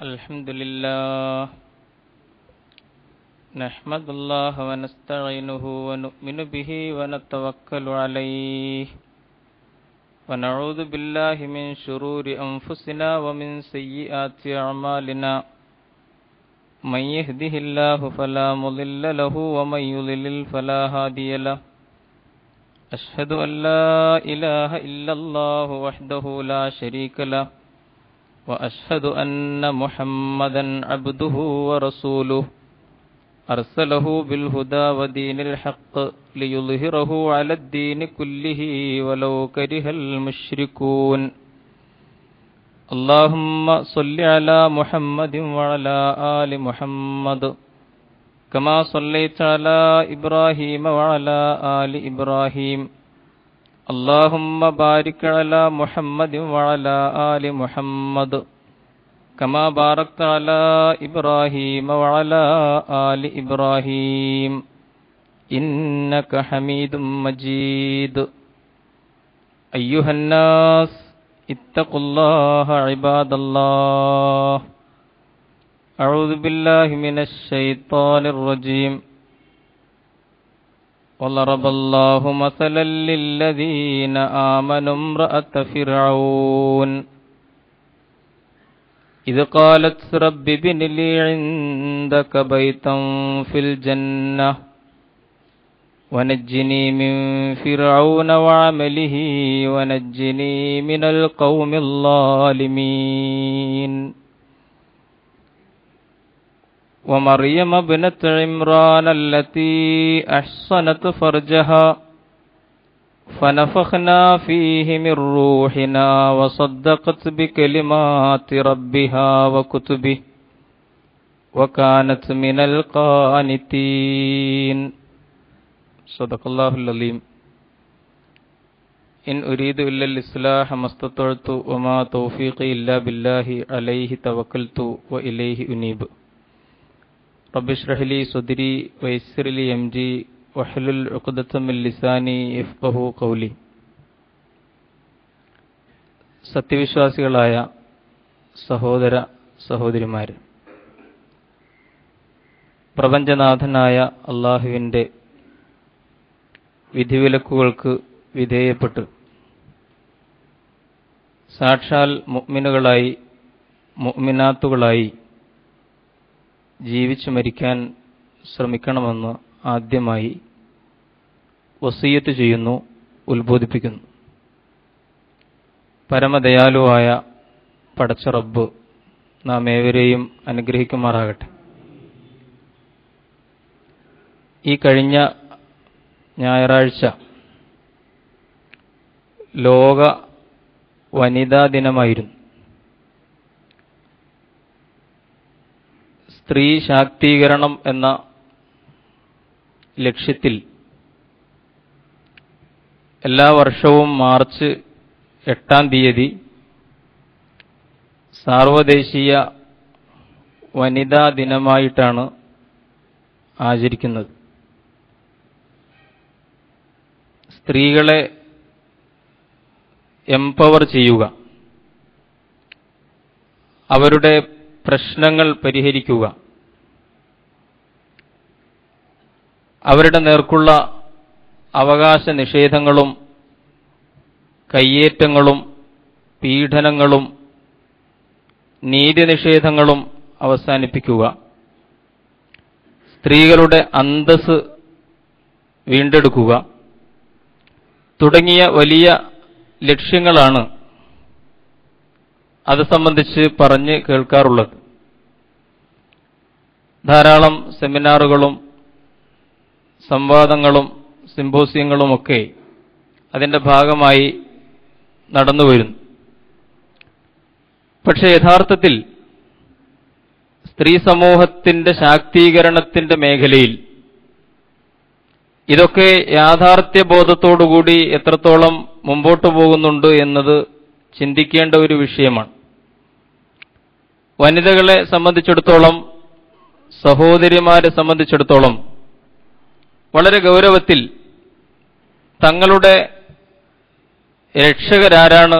الحمد لله نحمد الله ونستعينه ونؤمن به ونتوكل عليه ونعوذ بالله من شرور أنفسنا ومن سيئات أعمالنا من يهده الله فلا مضل له ومن يضلل فلا هادي له أشهد أن لا إله إلا الله وحده لا شريك له وأشهد أن محمدا عبده ورسوله أرسله بالهدى ودين الحق ليظهره على الدين كله ولو كره المشركون اللهم صل على محمد وعلى آل محمد كما صليت على إبراهيم وعلى آل إبراهيم اللهم بارك على محمد وعلى آل محمد كما باركت على إبراهيم وعلى آل إبراهيم إنك حميد مجيد أيها الناس اتقوا الله عباد الله أعوذ بالله من الشيطان الرجيم وضرب الله مثلا للذين آمنوا امرأة فرعون إذ قالت رب ابن لي عندك بيتا في الجنة ونجني من فرعون وعمله ونجني من القوم الظالمين ومريم ابنة عمران التي أحصنت فرجها فنفخنا فيه من روحنا وصدقت بكلمات ربها وكتبه وكانت من القانتين صدق الله العظيم إن أريد إلا الإصلاح ما استطعت وما توفيقي إلا بالله عليه توكلت وإليه أنيب رب اشرح لي صدري ويسر لي أمري വഹ്ലുൽ ഉഖ്ദത മിൻ ലിസാനി യഫ്ഖഹു ഖൗലി. സത്യവിശ്വാസികളായ സഹോദര സഹോദരിമാരെ, പ്രപഞ്ചനാഥനായ അള്ളാഹുവിൻ്റെ വിധിവിലക്കുകൾക്ക് വിധേയപ്പെട്ട് സാക്ഷാൽ മുഅ്മിനുകളായി മുഅ്മിനാത്തുകളായി ജീവിച്ചു മരിക്കാൻ ശ്രമിക്കണമെന്ന് ആദ്യമായി വസിയ്യത്ത് ചെയ്യുന്നു, ഉത്ബോധിപ്പിക്കുന്നു. പരമദയാലുവായ പടച്ച റബ്ബ് നാം ഏവരെയും അനുഗ്രഹിക്കുമാറാകട്ടെ. ഈ കഴിഞ്ഞ ഞായറാഴ്ച ലോക വനിതാ ദിനമായിരുന്നു. സ്ത്രീ ശാക്തീകരണം എന്ന ലക്ഷ്യത്തിൽ എല്ലാ വർഷവും മാർച്ച് 8-ാം തീയതി സാർവദേശീയ വനിതാ ദിനമായിട്ടാണ് ആചരിക്കുന്നത്. സ്ത്രീകളെ എംപവർ ചെയ്യുക, അവരുടെ പ്രശ്നങ്ങൾ പരിഹരിക്കുക, അവരുടെ നേർക്കുള്ള അവകാശ നിഷേധങ്ങളും കയ്യേറ്റങ്ങളും പീഡനങ്ങളും നീതി നിഷേധങ്ങളും അവസാനിപ്പിക്കുക, സ്ത്രീകളുടെ അന്തസ്സ് വീണ്ടെടുക്കുക തുടങ്ങിയ വലിയ ലക്ഷ്യങ്ങളാണ് അത് സംബന്ധിച്ച് പറഞ്ഞ് കേൾക്കാറുള്ളത്. ധാരാളം സെമിനാറുകളും സംവാദങ്ങളും സിംപോസിയങ്ങളുമൊക്കെ അതിൻ്റെ ഭാഗമായി നടന്നുവരുന്നു. പക്ഷേ യഥാർത്ഥത്തിൽ സ്ത്രീ സമൂഹത്തിൻ്റെ ശാക്തീകരണത്തിൻ്റെ മേഖലയിൽ ഇതൊക്കെ യാഥാർത്ഥ്യബോധത്തോടുകൂടി എത്രത്തോളം മുമ്പോട്ട് പോകുന്നുണ്ട് എന്നത് ചിന്തിക്കേണ്ട ഒരു വിഷയമാണ്. വനിതകളെ സംബന്ധിച്ചിടത്തോളം, സഹോദരിമാരെ സംബന്ധിച്ചിടത്തോളം വളരെ ഗൗരവത്തിൽ തങ്ങളുടെ രക്ഷകരാരാണ്,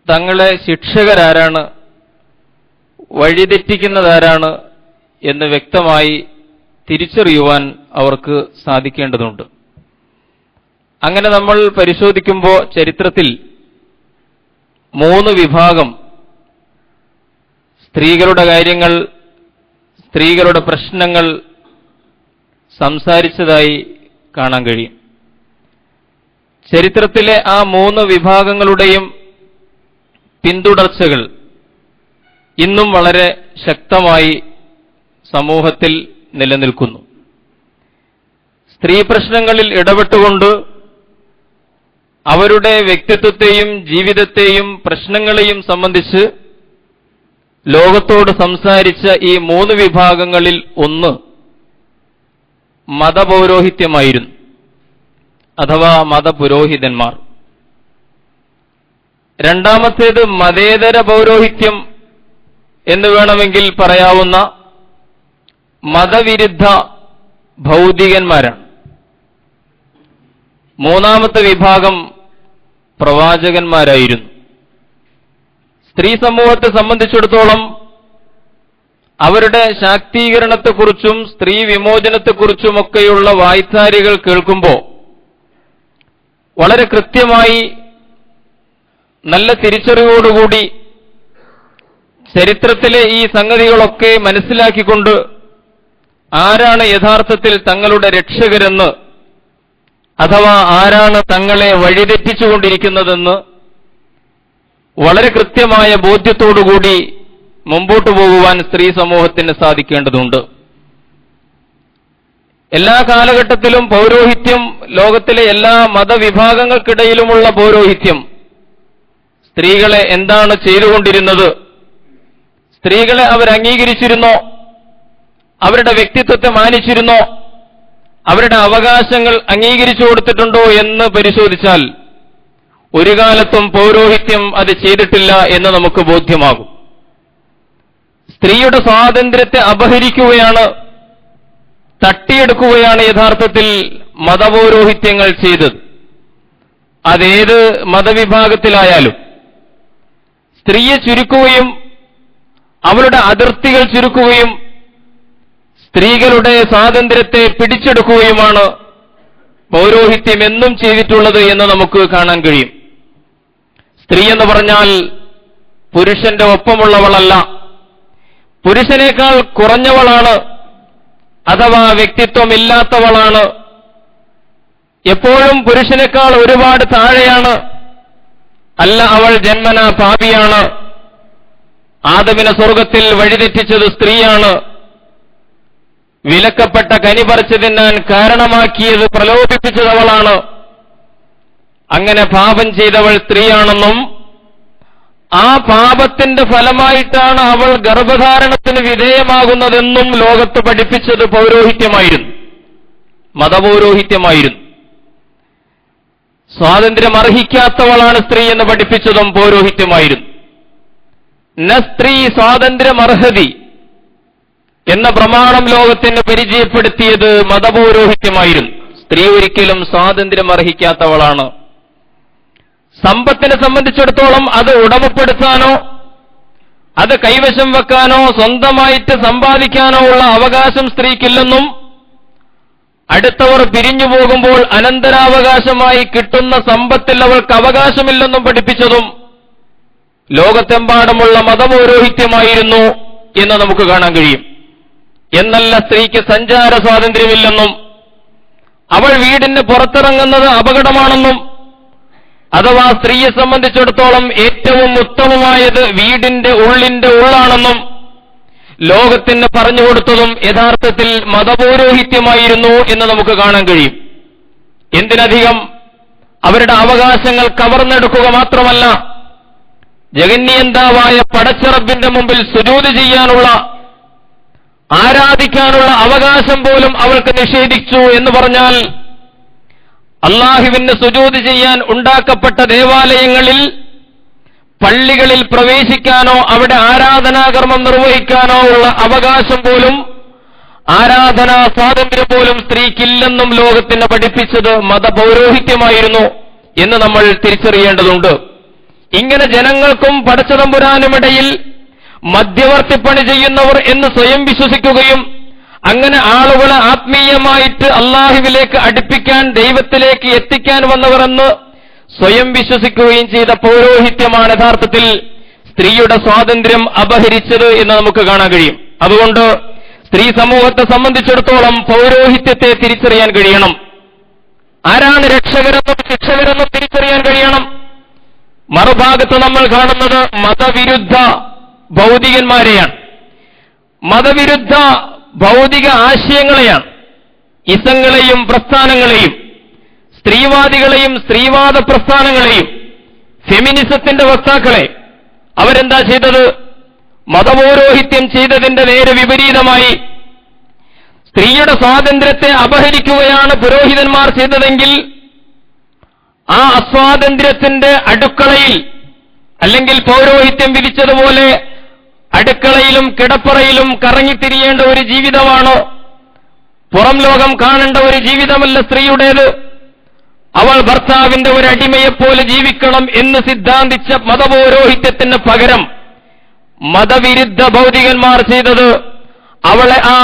തങ്ങളെ ശിക്ഷകരാരാണ് വഴിതെറ്റിക്കുന്നതാരാണ് എന്ന് വ്യക്തമായി തിരിച്ചറിയുവാൻ അവർക്ക് സാധിക്കേണ്ടതുണ്ട്. അങ്ങനെ നമ്മൾ പരിശോധിക്കുമ്പോൾ ചരിത്രത്തിൽ 3 വിഭാഗം സ്ത്രീകളുടെ കാര്യങ്ങൾ, സ്ത്രീകളുടെ പ്രശ്നങ്ങൾ സംസാരിച്ചതായി കാണാൻ കഴിയും. ചരിത്രത്തിലെ ആ 3 വിഭാഗങ്ങളുടെയും പിന്തുടർച്ചകൾ ഇന്നും വളരെ ശക്തമായി സമൂഹത്തിൽ നിലനിൽക്കുന്നു. സ്ത്രീ പ്രശ്നങ്ങളിൽ ഇടപെട്ടുകൊണ്ട് അവരുടെ വ്യക്തിത്വത്തെയും ജീവിതത്തെയും പ്രശ്നങ്ങളെയും സംബന്ധിച്ച് ലോകത്തോട് സംസാരിച്ച ഈ 3 വിഭാഗങ്ങളിൽ ഒന്ന് മതപൗരോഹിത്യമായിരുന്നു, അഥവാ മതപുരോഹിതന്മാർ. രണ്ടാമത്തേത് മതേതര പൗരോഹിത്യം എന്ന് വേണമെങ്കിൽ പറയാവുന്ന മതവിരുദ്ധ ഭൗതികന്മാരാണ്. മൂന്നാമത്തെ വിഭാഗം പ്രവാചകന്മാരായിരുന്നു. സ്ത്രീ സമൂഹത്തെ സംബന്ധിച്ചിടത്തോളം അവരുടെ ശാക്തീകരണത്തെക്കുറിച്ചും സ്ത്രീ വിമോചനത്തെക്കുറിച്ചുമൊക്കെയുള്ള വായ്ത്താരികൾ കേൾക്കുമ്പോൾ വളരെ കൃത്യമായി നല്ല തിരിച്ചറിവോടുകൂടി ചരിത്രത്തിലെ ഈ സംഗതികളൊക്കെ മനസ്സിലാക്കിക്കൊണ്ട് ആരാണ് യഥാർത്ഥത്തിൽ തങ്ങളുടെ രക്ഷകരെന്ന്, അഥവാ ആരാണ് തങ്ങളെ വഴിതെറ്റിച്ചുകൊണ്ടിരിക്കുന്നതെന്ന് വളരെ കൃത്യമായ ബോധ്യത്തോടുകൂടി മുമ്പോട്ടു പോകുവാൻ സ്ത്രീ സമൂഹത്തിന് സാധിക്കേണ്ടതുണ്ട്. എല്ലാ കാലഘട്ടത്തിലും പൗരോഹിത്യം, ലോകത്തിലെ എല്ലാ മതവിഭാഗങ്ങൾക്കിടയിലുമുള്ള പൗരോഹിത്യം സ്ത്രീകളെ എന്താണ് ചെയ്തുകൊണ്ടിരുന്നത്? സ്ത്രീകളെ അവർ അംഗീകരിച്ചിരുന്നോ? അവരുടെ വ്യക്തിത്വത്തെ മാനിച്ചിരുന്നോ? അവരുടെ അവകാശങ്ങൾ അംഗീകരിച്ചു കൊടുത്തിട്ടുണ്ടോ എന്ന് പരിശോധിച്ചാൽ ഒരു കാലത്തും പൗരോഹിത്യം അത് ചെയ്തിട്ടില്ല എന്ന് നമുക്ക് ബോധ്യമാകും. സ്ത്രീയുടെ സ്വാതന്ത്ര്യത്തെ അപഹരിക്കുകയാണ്, തട്ടിയെടുക്കുകയാണ് യഥാർത്ഥത്തിൽ മതപൗരോഹിത്യങ്ങൾ ചെയ്തത്. അതേത് മതവിഭാഗത്തിലായാലും സ്ത്രീയെ ചുരുക്കുകയും അവളുടെ അതിർത്തികൾ ചുരുക്കുകയും സ്ത്രീകളുടെ സ്വാതന്ത്ര്യത്തെ പിടിച്ചെടുക്കുകയുമാണ് പൗരോഹിത്യം എന്നും ചെയ്തിട്ടുള്ളത് എന്ന് നമുക്ക് കാണാൻ കഴിയും. സ്ത്രീ എന്ന് പറഞ്ഞാൽ പുരുഷന്റെ ഒപ്പമുള്ളവളല്ല, പുരുഷനേക്കാൾ കുറഞ്ഞവളാണ്, അഥവാ വ്യക്തിത്വമില്ലാത്തവളാണ്, എപ്പോഴും പുരുഷനേക്കാൾ ഒരുപാട് താഴെയാണ്. അല്ല, അവൾ ജന്മനാ പാപിയാണ്. ആദമിനെ സ്വർഗത്തിൽ വഴിതെറ്റിച്ചത് സ്ത്രീയാണ്. വിലക്കപ്പെട്ട കനി പറിച്ചു തിന്നാൻ കാരണമാക്കിയത് പ്രലോഭിപ്പിച്ചതവളാണ്. അങ്ങനെ പാപം ചെയ്തവൾ സ്ത്രീയാണെന്നും ആ പാപത്തിന്റെ ഫലമായിട്ടാണ് അവൾ ഗർഭധാരണത്തിന് വിധേയമാകുന്നതെന്നും ലോകത്ത് പഠിപ്പിച്ചത് പൗരോഹിത്യമായിരുന്നു, മതപൗരോഹിത്യമായിരുന്നു. സ്വാതന്ത്ര്യം അർഹിക്കാത്തവളാണ് സ്ത്രീ എന്ന് പഠിപ്പിച്ചതും പൗരോഹിത്യമായിരുന്നു. ന സ്ത്രീ സ്വാതന്ത്ര്യമർഹതി എന്ന പ്രമാണം ലോകത്തിന് പരിചയപ്പെടുത്തിയത് മതപൗരോഹിത്യമായിരുന്നു. സ്ത്രീ ഒരിക്കലും സ്വാതന്ത്ര്യം അർഹിക്കാത്തവളാണ്. സമ്പത്തിനെ സംബന്ധിച്ചിടത്തോളം അത് ഉടമപ്പെടുത്താനോ അത് കൈവശം വെക്കാനോ സ്വന്തമായിട്ട് സമ്പാദിക്കാനോ ഉള്ള അവകാശം സ്ത്രീക്കില്ലെന്നും അടുത്തവർ പിരിഞ്ഞു പോകുമ്പോൾ അനന്തരാവകാശമായി കിട്ടുന്ന സമ്പത്തിൽ അവൾക്ക് അവകാശമില്ലെന്നും പഠിപ്പിച്ചതും ലോകത്തെമ്പാടുമുള്ള മതപൗരോഹിത്യമായിരുന്നു എന്ന് നമുക്ക് കാണാൻ കഴിയും. എന്നല്ല, സ്ത്രീക്ക് സഞ്ചാര സ്വാതന്ത്ര്യമില്ലെന്നും അവൾ വീടിന് പുറത്തിറങ്ങുന്നത് അപകടമാണെന്നും അഥവാ സ്ത്രീയെ സംബന്ധിച്ചിടത്തോളം ഏറ്റവും ഉത്തമമായത് വീടിന്റെ ഉള്ളിന്റെ ഉള്ളാണെന്നും ലോകത്തിന് പറഞ്ഞുകൊടുത്തതും യഥാർത്ഥത്തിൽ മതപൗരോഹിത്യമായിരുന്നു എന്ന് നമുക്ക് കാണാൻ കഴിയും. എന്തിനധികം, അവരുടെ അവകാശങ്ങൾ കവർന്നെടുക്കുക മാത്രമല്ല, ജഗന്നിയന്താവായ പടച്ചറബിന്റെ മുമ്പിൽ സുജൂദ് ചെയ്യാനുള്ള, ആരാധിക്കാനുള്ള അവകാശം പോലും അവൾക്ക് നിഷേധിച്ചു എന്ന് പറഞ്ഞാൽ, അല്ലാഹുവിന് സുജൂദ് ചെയ്യാൻ ഉണ്ടാക്കപ്പെട്ട ദേവാലയങ്ങളിൽ, പള്ളികളിൽ പ്രവേശിക്കാനോ അവിടെ ആരാധനാകർമ്മം നിർവഹിക്കാനോ ഉള്ള അവകാശം പോലും, ആരാധനാ സ്വാതന്ത്ര്യം പോലും സ്ത്രീക്കില്ലെന്നും ലോകത്തിന് പഠിപ്പിച്ചത് മതപൗരോഹിത്യമായിരുന്നു എന്ന് നമ്മൾ തിരിച്ചറിയേണ്ടതുണ്ട്. ഇങ്ങനെ ജനങ്ങൾക്കും പടച്ചതമ്പുരാനുമിടയിൽ മധ്യവർത്തിപ്പണി ചെയ്യുന്നവർ എന്ന് സ്വയം വിശ്വസിക്കുകയും അങ്ങനെ ആളുകളെ ആത്മീയമായിട്ട് അള്ളാഹുവിലേക്ക് അടുപ്പിക്കാൻ, ദൈവത്തിലേക്ക് എത്തിക്കാൻ വന്നവർ എന്ന് സ്വയം വിശ്വസിക്കുകയും ചെയ്ത പൗരോഹിത്യമാണ് യഥാർത്ഥത്തിൽ സ്ത്രീയുടെ സ്വാതന്ത്ര്യം അപഹരിച്ചത് എന്ന് നമുക്ക് കാണാൻ കഴിയും. അതുകൊണ്ട് സ്ത്രീ സമൂഹത്തെ സംബന്ധിച്ചിടത്തോളം പൗരോഹിത്യത്തെ തിരിച്ചറിയാൻ കഴിയണം. ആരാണ് രക്ഷകരെന്നും ശിക്ഷകരെന്നും തിരിച്ചറിയാൻ കഴിയണം. മറുഭാഗത്ത് നമ്മൾ കാണുന്നത് മതവിരുദ്ധ ഭൗതികന്മാരെയാണ്, മതവിരുദ്ധ ഭൗതിക ആശയങ്ങളെയാണ്, ഇസങ്ങളെയും പ്രസ്ഥാനങ്ങളെയും, സ്ത്രീവാദികളെയും സ്ത്രീവാദ പ്രസ്ഥാനങ്ങളെയും, ഫെമിനിസത്തിന്റെ വക്താക്കളെ. അവരെന്താ ചെയ്തത്? മതപൗരോഹിത്യം ചെയ്തതിന്റെ നേരെ വിപരീതമായി സ്ത്രീയുടെ സ്വാതന്ത്ര്യത്തെ അപഹരിക്കുകയാണ് പുരോഹിതന്മാർ ചെയ്തതെങ്കിൽ ആ അസ്വാതന്ത്ര്യത്തിന്റെ അടുക്കളയിൽ, അല്ലെങ്കിൽ പൗരോഹിത്യം വിധിച്ചതുപോലെ അടുക്കളയിലും കിടപ്പറയിലും കറങ്ങിത്തിരിയേണ്ട ഒരു ജീവിതമാണോ? പുറം ലോകം കാണേണ്ട ഒരു ജീവിതമല്ല സ്ത്രീയുടേത്. അവൾ ഭർത്താവിന്റെ ഒരു അടിമയെപ്പോലെ ജീവിക്കണം എന്ന് സിദ്ധാന്തിച്ച മതപൗരോഹിത്യത്തിന് പകരം മതവിരുദ്ധ ഭൗതികന്മാർ ചെയ്തത് അവളെ ആ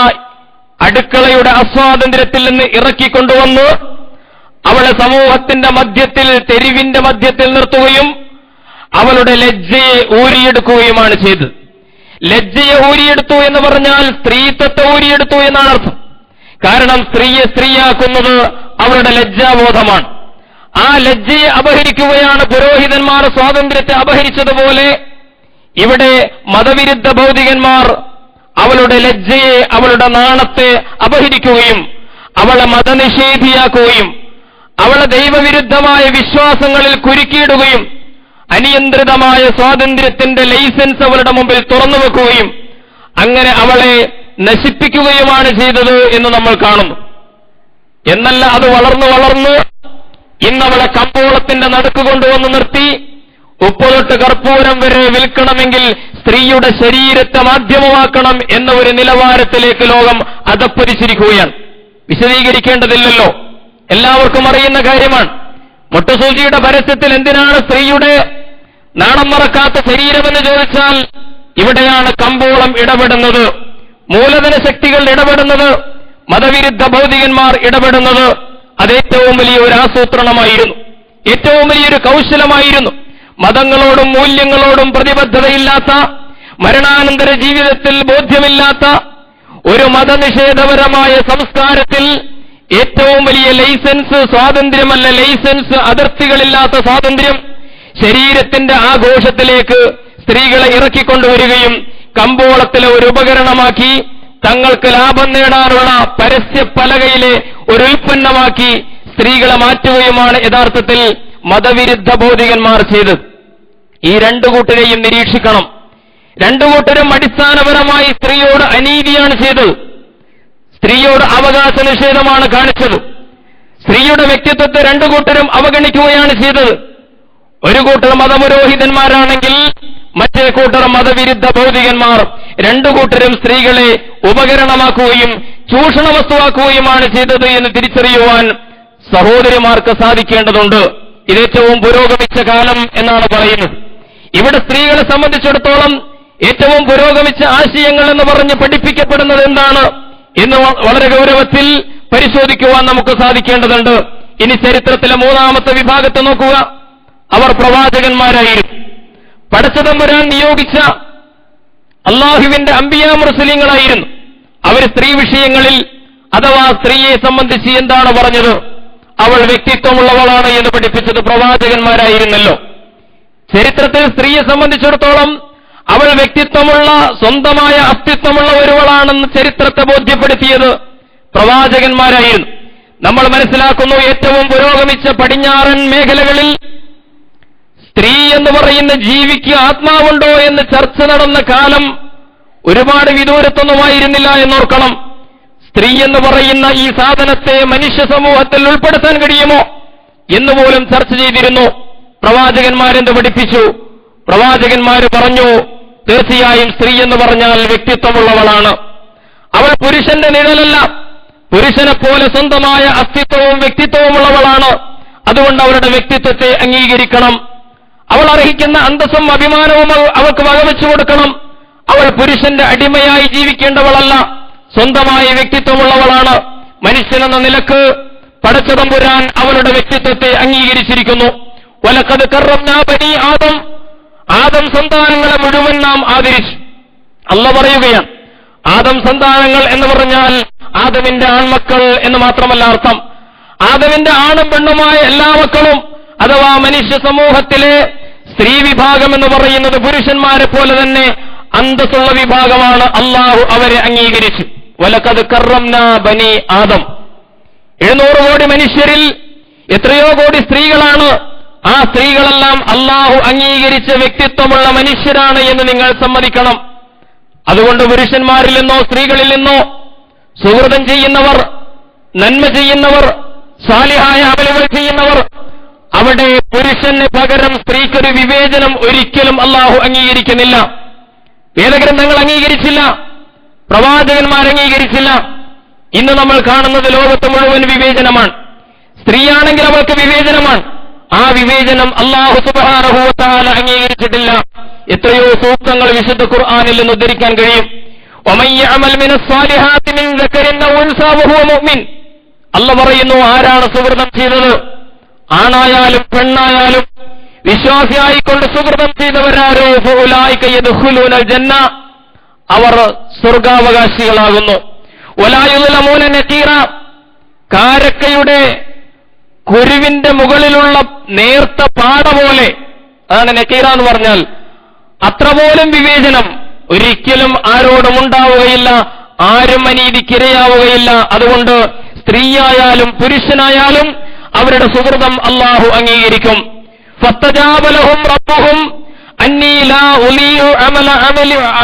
അടുക്കളയുടെ അസ്വാതന്ത്ര്യത്തിൽ നിന്ന് ഇറക്കിക്കൊണ്ടുവന്ന് അവളെ സമൂഹത്തിന്റെ മധ്യത്തിൽ, തെരുവിന്റെ മധ്യത്തിൽ നിർത്തുകയും അവളുടെ ലജ്ജയെ ഊരിയെടുക്കുകയുമാണ് ചെയ്തത്. ലജ്ജയെ ഊരിയെടുത്തു എന്ന് പറഞ്ഞാൽ സ്ത്രീത്വത്തെ ഊരിയെടുത്തു എന്നാണ് അർത്ഥം. കാരണം സ്ത്രീയെ സ്ത്രീയാക്കുന്നത് അവളുടെ ലജ്ജാബോധമാണ്. ആ ലജ്ജയെ അപഹരിക്കുകയാണ് പുരോഹിതന്മാർ സ്വാതന്ത്ര്യത്തെ അപഹരിച്ചതുപോലെ ഇവിടെ മതവിരുദ്ധ ഭൗതികന്മാർ അവളുടെ ലജ്ജയെ, അവളുടെ നാണത്തെ അപഹരിക്കുകയും അവളെ മതനിഷേധിയാക്കുകയും അവളെ ദൈവവിരുദ്ധമായ വിശ്വാസങ്ങളിൽ കുരുക്കിയിടുകയും അനിയന്ത്രിതമായ സ്വാതന്ത്ര്യത്തിന്റെ ലൈസൻസ് അവളുടെ മുമ്പിൽ തുറന്നുവെക്കുകയും അങ്ങനെ അവളെ നശിപ്പിക്കുകയുമാണ് ചെയ്തത് എന്ന് നമ്മൾ കാണുന്നു. എന്നല്ല, അത് വളർന്നു ഇന്നവളെ കമ്പോളത്തിന്റെ നടുക്ക് കൊണ്ടുവന്ന് നിർത്തി ഉപ്പുതൊട്ട് കർപ്പൂരം വരെ വിൽക്കണമെങ്കിൽ സ്ത്രീയുടെ ശരീരത്തെ മാധ്യമമാക്കണം എന്ന ഒരു നിലവാരത്തിലേക്ക് ലോകം അധപ്പതിച്ചിരിക്കുകയാണ്. വിശദീകരിക്കേണ്ടതില്ലല്ലോ, എല്ലാവർക്കും അറിയുന്ന കാര്യമാണ്. മുട്ടുസൂചിയുടെ പരസ്യത്തിൽ എന്തിനാണ് സ്ത്രീയുടെ നാണം മറക്കാത്ത ശരീരമെന്ന് ചോദിച്ചാൽ ഇവിടെയാണ് കമ്പോളം ഇടപെടുന്നത്, മൂലധന ശക്തികൾ ഇടപെടുന്നത്, മതവിരുദ്ധ ഭൗതികന്മാർ ഇടപെടുന്നത്. അതേറ്റവും വലിയ ഒരു ആസൂത്രണമായിരുന്നു, ഏറ്റവും വലിയൊരു കൗശലമായിരുന്നു. മതങ്ങളോടും മൂല്യങ്ങളോടും പ്രതിബദ്ധതയില്ലാത്ത, മരണാനന്തര ജീവിതത്തിൽ ബോധ്യമില്ലാത്ത ഒരു മതനിഷേധപരമായ സംസ്കാരത്തിൽ ഏറ്റവും വലിയ ലൈസൻസ് സ്വാതന്ത്ര്യമല്ല, ലൈസൻസ് അതിർത്തികളില്ലാത്ത സ്വാതന്ത്ര്യം, ശരീരത്തിന്റെ ആഘോഷത്തിലേക്ക് സ്ത്രീകളെ ഇറക്കിക്കൊണ്ടുവരികയും കമ്പോളത്തിലെ ഒരു ഉപകരണമാക്കി തങ്ങൾക്ക് ലാഭം നേടാനുള്ള പരസ്യപ്പലകയിലെ ഒരു ഉൽപ്പന്നമാക്കി സ്ത്രീകളെ മാറ്റുകയുമാണ് യഥാർത്ഥത്തിൽ മതവിരുദ്ധ ഭൗതികന്മാർ ചെയ്തത്. ഈ രണ്ടു കൂട്ടരെയും നിരീക്ഷിക്കണം. രണ്ടു കൂട്ടരും അടിസ്ഥാനപരമായി സ്ത്രീയോട് അനീതിയാണ് ചെയ്തത്, സ്ത്രീയോട് അവകാശ നിഷേധമാണ് കാണിച്ചത്. സ്ത്രീയുടെ വ്യക്തിത്വത്തെ രണ്ടു കൂട്ടരും അവഗണിക്കുകയാണ് ചെയ്തത്. ഒരു കൂട്ടർ മതപുരോഹിതന്മാരാണെങ്കിൽ മറ്റേ കൂട്ടർ മതവിരുദ്ധ ഭൗതികന്മാർ. രണ്ടു കൂട്ടരും സ്ത്രീകളെ ഉപകരണമാക്കുകയും ചൂഷണ വസ്തുവാക്കുകയുമാണ് ചെയ്തത് എന്ന് തിരിച്ചറിയുവാൻ സഹോദരിമാർക്ക് സാധിക്കേണ്ടതുണ്ട്. ഇതേറ്റവും പുരോഗമിച്ച കാലം എന്നാണ് പറയുന്നത്. ഇവിടെ സ്ത്രീകളെ സംബന്ധിച്ചിടത്തോളം ഏറ്റവും പുരോഗമിച്ച ആശയങ്ങൾ എന്ന് പറഞ്ഞ് പഠിപ്പിക്കപ്പെടുന്നത് എന്താണ് എന്ന് വളരെ ഗൗരവത്തിൽ പരിശോധിക്കുവാൻ നമുക്ക് സാധിക്കേണ്ടതുണ്ട്. ഇനി ചരിത്രത്തിലെ മൂന്നാമത്തെ വിഭാഗത്തെ നോക്കുക. അവർ പ്രവാചകന്മാരായിരുന്നു. പടച്ചതമ്പുരാൻ നിയോഗിച്ച അള്ളാഹുവിന്റെ അമ്പിയാ മുർസലീങ്ങളായിരുന്നു. അവർ സ്ത്രീ വിഷയങ്ങളിൽ അഥവാ സ്ത്രീയെ സംബന്ധിച്ച് എന്താണ് പറഞ്ഞത്? അവൾ വ്യക്തിത്വമുള്ളവളാണ് എന്ന് പഠിപ്പിച്ചത് പ്രവാചകന്മാരായിരുന്നല്ലോ. ചരിത്രത്തിൽ സ്ത്രീയെ സംബന്ധിച്ചിടത്തോളം അവൾ വ്യക്തിത്വമുള്ള, സ്വന്തമായ അസ്തിത്വമുള്ള ഒരുവളാണെന്ന് ചരിത്രത്തെ ബോധ്യപ്പെടുത്തിയത് പ്രവാചകന്മാരായിരുന്നു. നമ്മൾ മനസ്സിലാക്കുന്നു, ഏറ്റവും പുരോഗമിച്ച പടിഞ്ഞാറൻ മേഖലകളിൽ സ്ത്രീ എന്ന് പറയുന്ന ജീവിക്ക് ആത്മാവുണ്ടോ എന്ന് ചർച്ച നടന്ന കാലം ഒരുപാട് വിദൂരത്തൊന്നുമായിരുന്നില്ല എന്നോർക്കണം. സ്ത്രീ എന്ന് പറയുന്ന ഈ സാധനത്തെ മനുഷ്യ സമൂഹത്തിൽ ഉൾപ്പെടുത്താൻ കഴിയുമോ എന്നുപോലും ചർച്ച ചെയ്തിരുന്നു. പ്രവാചകന്മാരെന്ത് പഠിപ്പിച്ചു? പ്രവാചകന്മാർ പറഞ്ഞു, തീർച്ചയായും സ്ത്രീ എന്ന് പറഞ്ഞാൽ വ്യക്തിത്വമുള്ളവളാണ്. അവൾ പുരുഷന്റെ നിഴലല്ല, പുരുഷനെ പോലെ സ്വന്തമായ അസ്തിത്വവും വ്യക്തിത്വവുമുള്ളവളാണ്. അതുകൊണ്ട് അവരുടെ വ്യക്തിത്വത്തെ അംഗീകരിക്കണം. അവൾ അർഹിക്കുന്ന അന്തസ്സും അഭിമാനവും അവൾക്ക് വകവെച്ചു കൊടുക്കണം. അവൾ പുരുഷന്റെ അടിമയായി ജീവിക്കേണ്ടവളല്ല, സ്വന്തമായ വ്യക്തിത്വമുള്ളവളാണ്. മനുഷ്യനെന്ന നിലക്ക് പടച്ചതമ്പുരാൻ അവളുടെ വ്യക്തിത്വത്തെ അംഗീകരിച്ചിരിക്കുന്നു. വലഖദ് കറംനാ ബനീ ആദം, ആദം സന്താനങ്ങളെ മുഴുവൻ നാം ആദരിച്ചു. അല്ലാഹു പറയുകയാണ്, ആദം സന്താനങ്ങൾ എന്ന് പറഞ്ഞാൽ ആദമിന്റെ ആൺമക്കൾ എന്ന് മാത്രമല്ല അർത്ഥം. ആദമിന്റെ ആണും പെണ്ണുമായ എല്ലാ മക്കളും, അഥവാ മനുഷ്യ സമൂഹത്തിലെ സ്ത്രീ വിഭാഗം എന്ന് പറയുന്നത് പുരുഷന്മാരെ പോലെ തന്നെ അന്തസ്സുള്ള വിഭാഗമാണ്. അള്ളാഹു അവരെ അംഗീകരിച്ചു. വലഖദ് കറംനാ ബനീ ആദം. 700 കോടി മനുഷ്യരിൽ എത്രയോ കോടി സ്ത്രീകളാണ്. ആ സ്ത്രീകളെല്ലാം അള്ളാഹു അംഗീകരിച്ച വ്യക്തിത്വമുള്ള മനുഷ്യരാണ് എന്ന് നിങ്ങൾ സമ്മതിക്കണം. അതുകൊണ്ട് പുരുഷന്മാരിൽ നിന്നോ സ്ത്രീകളിൽ നിന്നോ സുഹൃതം ചെയ്യുന്നവർ, നന്മ ചെയ്യുന്നവർ, സാലിഹായ അമലുകൾ ചെയ്യുന്നവർ, അവിടെ പുരുഷന് പകരം സ്ത്രീക്കൊരു വിവേചനം ഒരിക്കലും അള്ളാഹു അംഗീകരിക്കുന്നില്ല. വേദഗ്രന്ഥങ്ങൾ അംഗീകരിച്ചില്ല, പ്രവാചകന്മാർ അംഗീകരിച്ചില്ല. ഇന്ന് നമ്മൾ കാണുന്നത് ലോകത്ത് മുഴുവൻ വിവേചനമാണ്. സ്ത്രീയാണെങ്കിൽ അവൾക്ക് വിവേചനമാണ്. ആ വിവേചനം അല്ലാഹു സുബ്ഹാനഹു വ തആല അംഗീകരിച്ചിട്ടില്ല. എത്രയോ സൂക്തങ്ങൾ വിശുദ്ധ ഖുർആനിൽ നിന്ന് ഉദ്ധരിക്കാൻ കഴിയും. വമൻ യഅമൽ മിനസ് സാലിഹാത്തി മിൻ ദക്കറിൻ ഔ ഉൻസാ വഹുവ മുഅ്മിൻ. അല്ലാഹു പറയുന്നു, ആരാണ് സുഹൃതം ചെയ്തത്, ആണായാലും പെണ്ണായാലും വിശ്വാസിയായിക്കൊണ്ട് സുഹൃതം ചെയ്തവരാരോ ഫഉലൈക യദ്ഖുലൂനൽ ജന്ന, അവർ സ്വർഗാവകാശികളാകുന്നു. വലാ യുദ്ലമൂന നഖീറ, കാരക്കയുടെ കുരുവിന്റെ മുകളിലുള്ള നേർത്ത പാട പോലെ, അതാണ് നഖീറ എന്ന് പറഞ്ഞാൽ. അത്ര പോലും വിവേചനം ഒരിക്കലും ആരോടും ഉണ്ടാവുകയില്ല, ആരും അനീതിക്കിരയാവുകയില്ല. അതുകൊണ്ട് സ്ത്രീയായാലും പുരുഷനായാലും അവരുടെ സുഹൃതം അല്ലാഹു അംഗീകരിക്കും. ഫസ്തജാബ ലഹും റബ്ബുഹും അന്നീ ലാ ഉലീഉ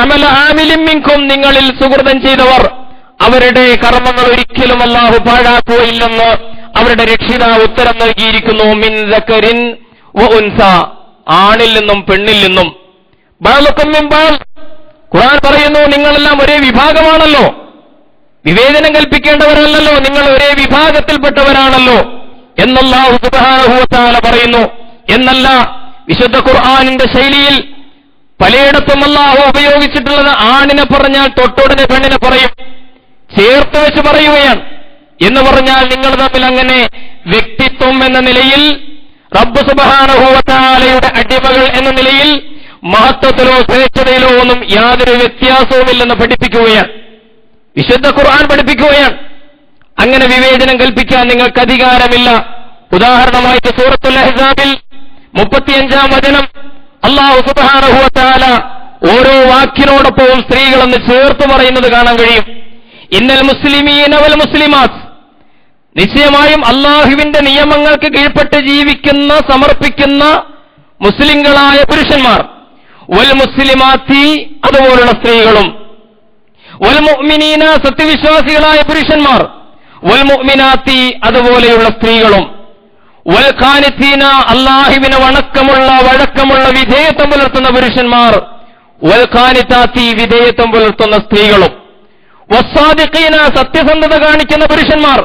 അമല ആമിലിൻ മിൻകും, നിങ്ങളിൽ സുഹൃതം ചെയ്തവർ അവരുടെ കർമ്മങ്ങൾ ഒരിക്കലും അല്ലാഹു പാഴാക്കുകയില്ലെന്ന് അവരുടെ രക്ഷിതാവ് ഉത്തരം നൽകിയിരിക്കുന്നു. മിൻ ദക്കറിൻ വ ഉൻസ, ആണിൽ നിന്നും പെണ്ണിൽ നിന്നും. ബഅലുക്കും മിൻ ബഅൽ, ഖുർആൻ പറയുന്നു നിങ്ങളെല്ലാം ഒരേ വിഭാഗമാണല്ലോ, വിവേചനം കൽപ്പിക്കേണ്ടവരല്ലല്ലോ, നിങ്ങൾ ഒരേ വിഭാഗത്തിൽപ്പെട്ടവരാണല്ലോ എന്നല്ലാഹു സുബ്ഹാനഹു വ തആല പറയുന്നു. എന്നല്ല, വിശുദ്ധ ഖുർആനിന്റെ ശൈലിയിൽ പലയിടത്തും അല്ലാഹു ഉപയോഗിച്ചിട്ടുള്ളത് ആണിനെ പറഞ്ഞാൽ തൊട്ടുടനെ പെണ്ണിനെ പറയും, ചേർത്ത് വെച്ച് പറയുകയാണ്. എന്ന് പറഞ്ഞാൽ നിങ്ങൾ തമ്മിൽ അങ്ങനെ വ്യക്തിത്വം എന്ന നിലയിൽ, റബ്ബ് സുബ്ഹാനഹു വ തആലയുടെ അടിമകൾ എന്ന നിലയിൽ മഹത്വത്തിലോ ശ്രേഷ്ഠതയിലോ ഒന്നും യാതൊരു വ്യത്യാസവുമില്ലെന്ന് പഠിപ്പിക്കുകയാണ്. വിശുദ്ധ ഖുർആൻ പഠിപ്പിക്കുകയാണ്. അങ്ങനെ വിവേചനം കൽപ്പിക്കാൻ നിങ്ങൾക്ക് അധികാരമില്ല. ഉദാഹരണമായിട്ട് സൂറത്തുൽ അഹ്സാബിൽ 35-ാം വചനം അല്ലാഹു സുബ്ഹാനഹു വ തആല ഓരോ വാക്കിനോടൊപ്പവും സ്ത്രീകളെന്ന് ചേർത്ത് പറയുന്നത് കാണാൻ കഴിയും. ഇന്നൽ മുസ്ലിമീന വൽ മുസ്ലിമാത്ത്, നിശ്ചയമായും അല്ലാഹുവിന്റെ നിയമങ്ങൾക്ക് കീഴ്പ്പെട്ട് ജീവിക്കുന്ന സമർപ്പിക്കുന്ന മുസ്ലിങ്ങളായ പുരുഷന്മാർ, വൽ മുസ്ലിമാത്തി, അതുപോലുള്ള സ്ത്രീകളും, വൽ മുഅ്മിനീന, സത്യവിശ്വാസികളായ പുരുഷന്മാർ, വൽ മുഅ്മിനാത്തി, അതുപോലെയുള്ള സ്ത്രീകളും, വൽ ഖാനിതീന, അല്ലാഹുവിന് വഴക്കമുള്ള വിധേയത്വം പുലർത്തുന്ന പുരുഷന്മാർ, വൽ ഖാനിതാത്തി, വിധേയത്വം പുലർത്തുന്ന സ്ത്രീകളും, വസ്സാദിഖീന, സത്യസന്ധത കാണിക്കുന്ന പുരുഷന്മാർ,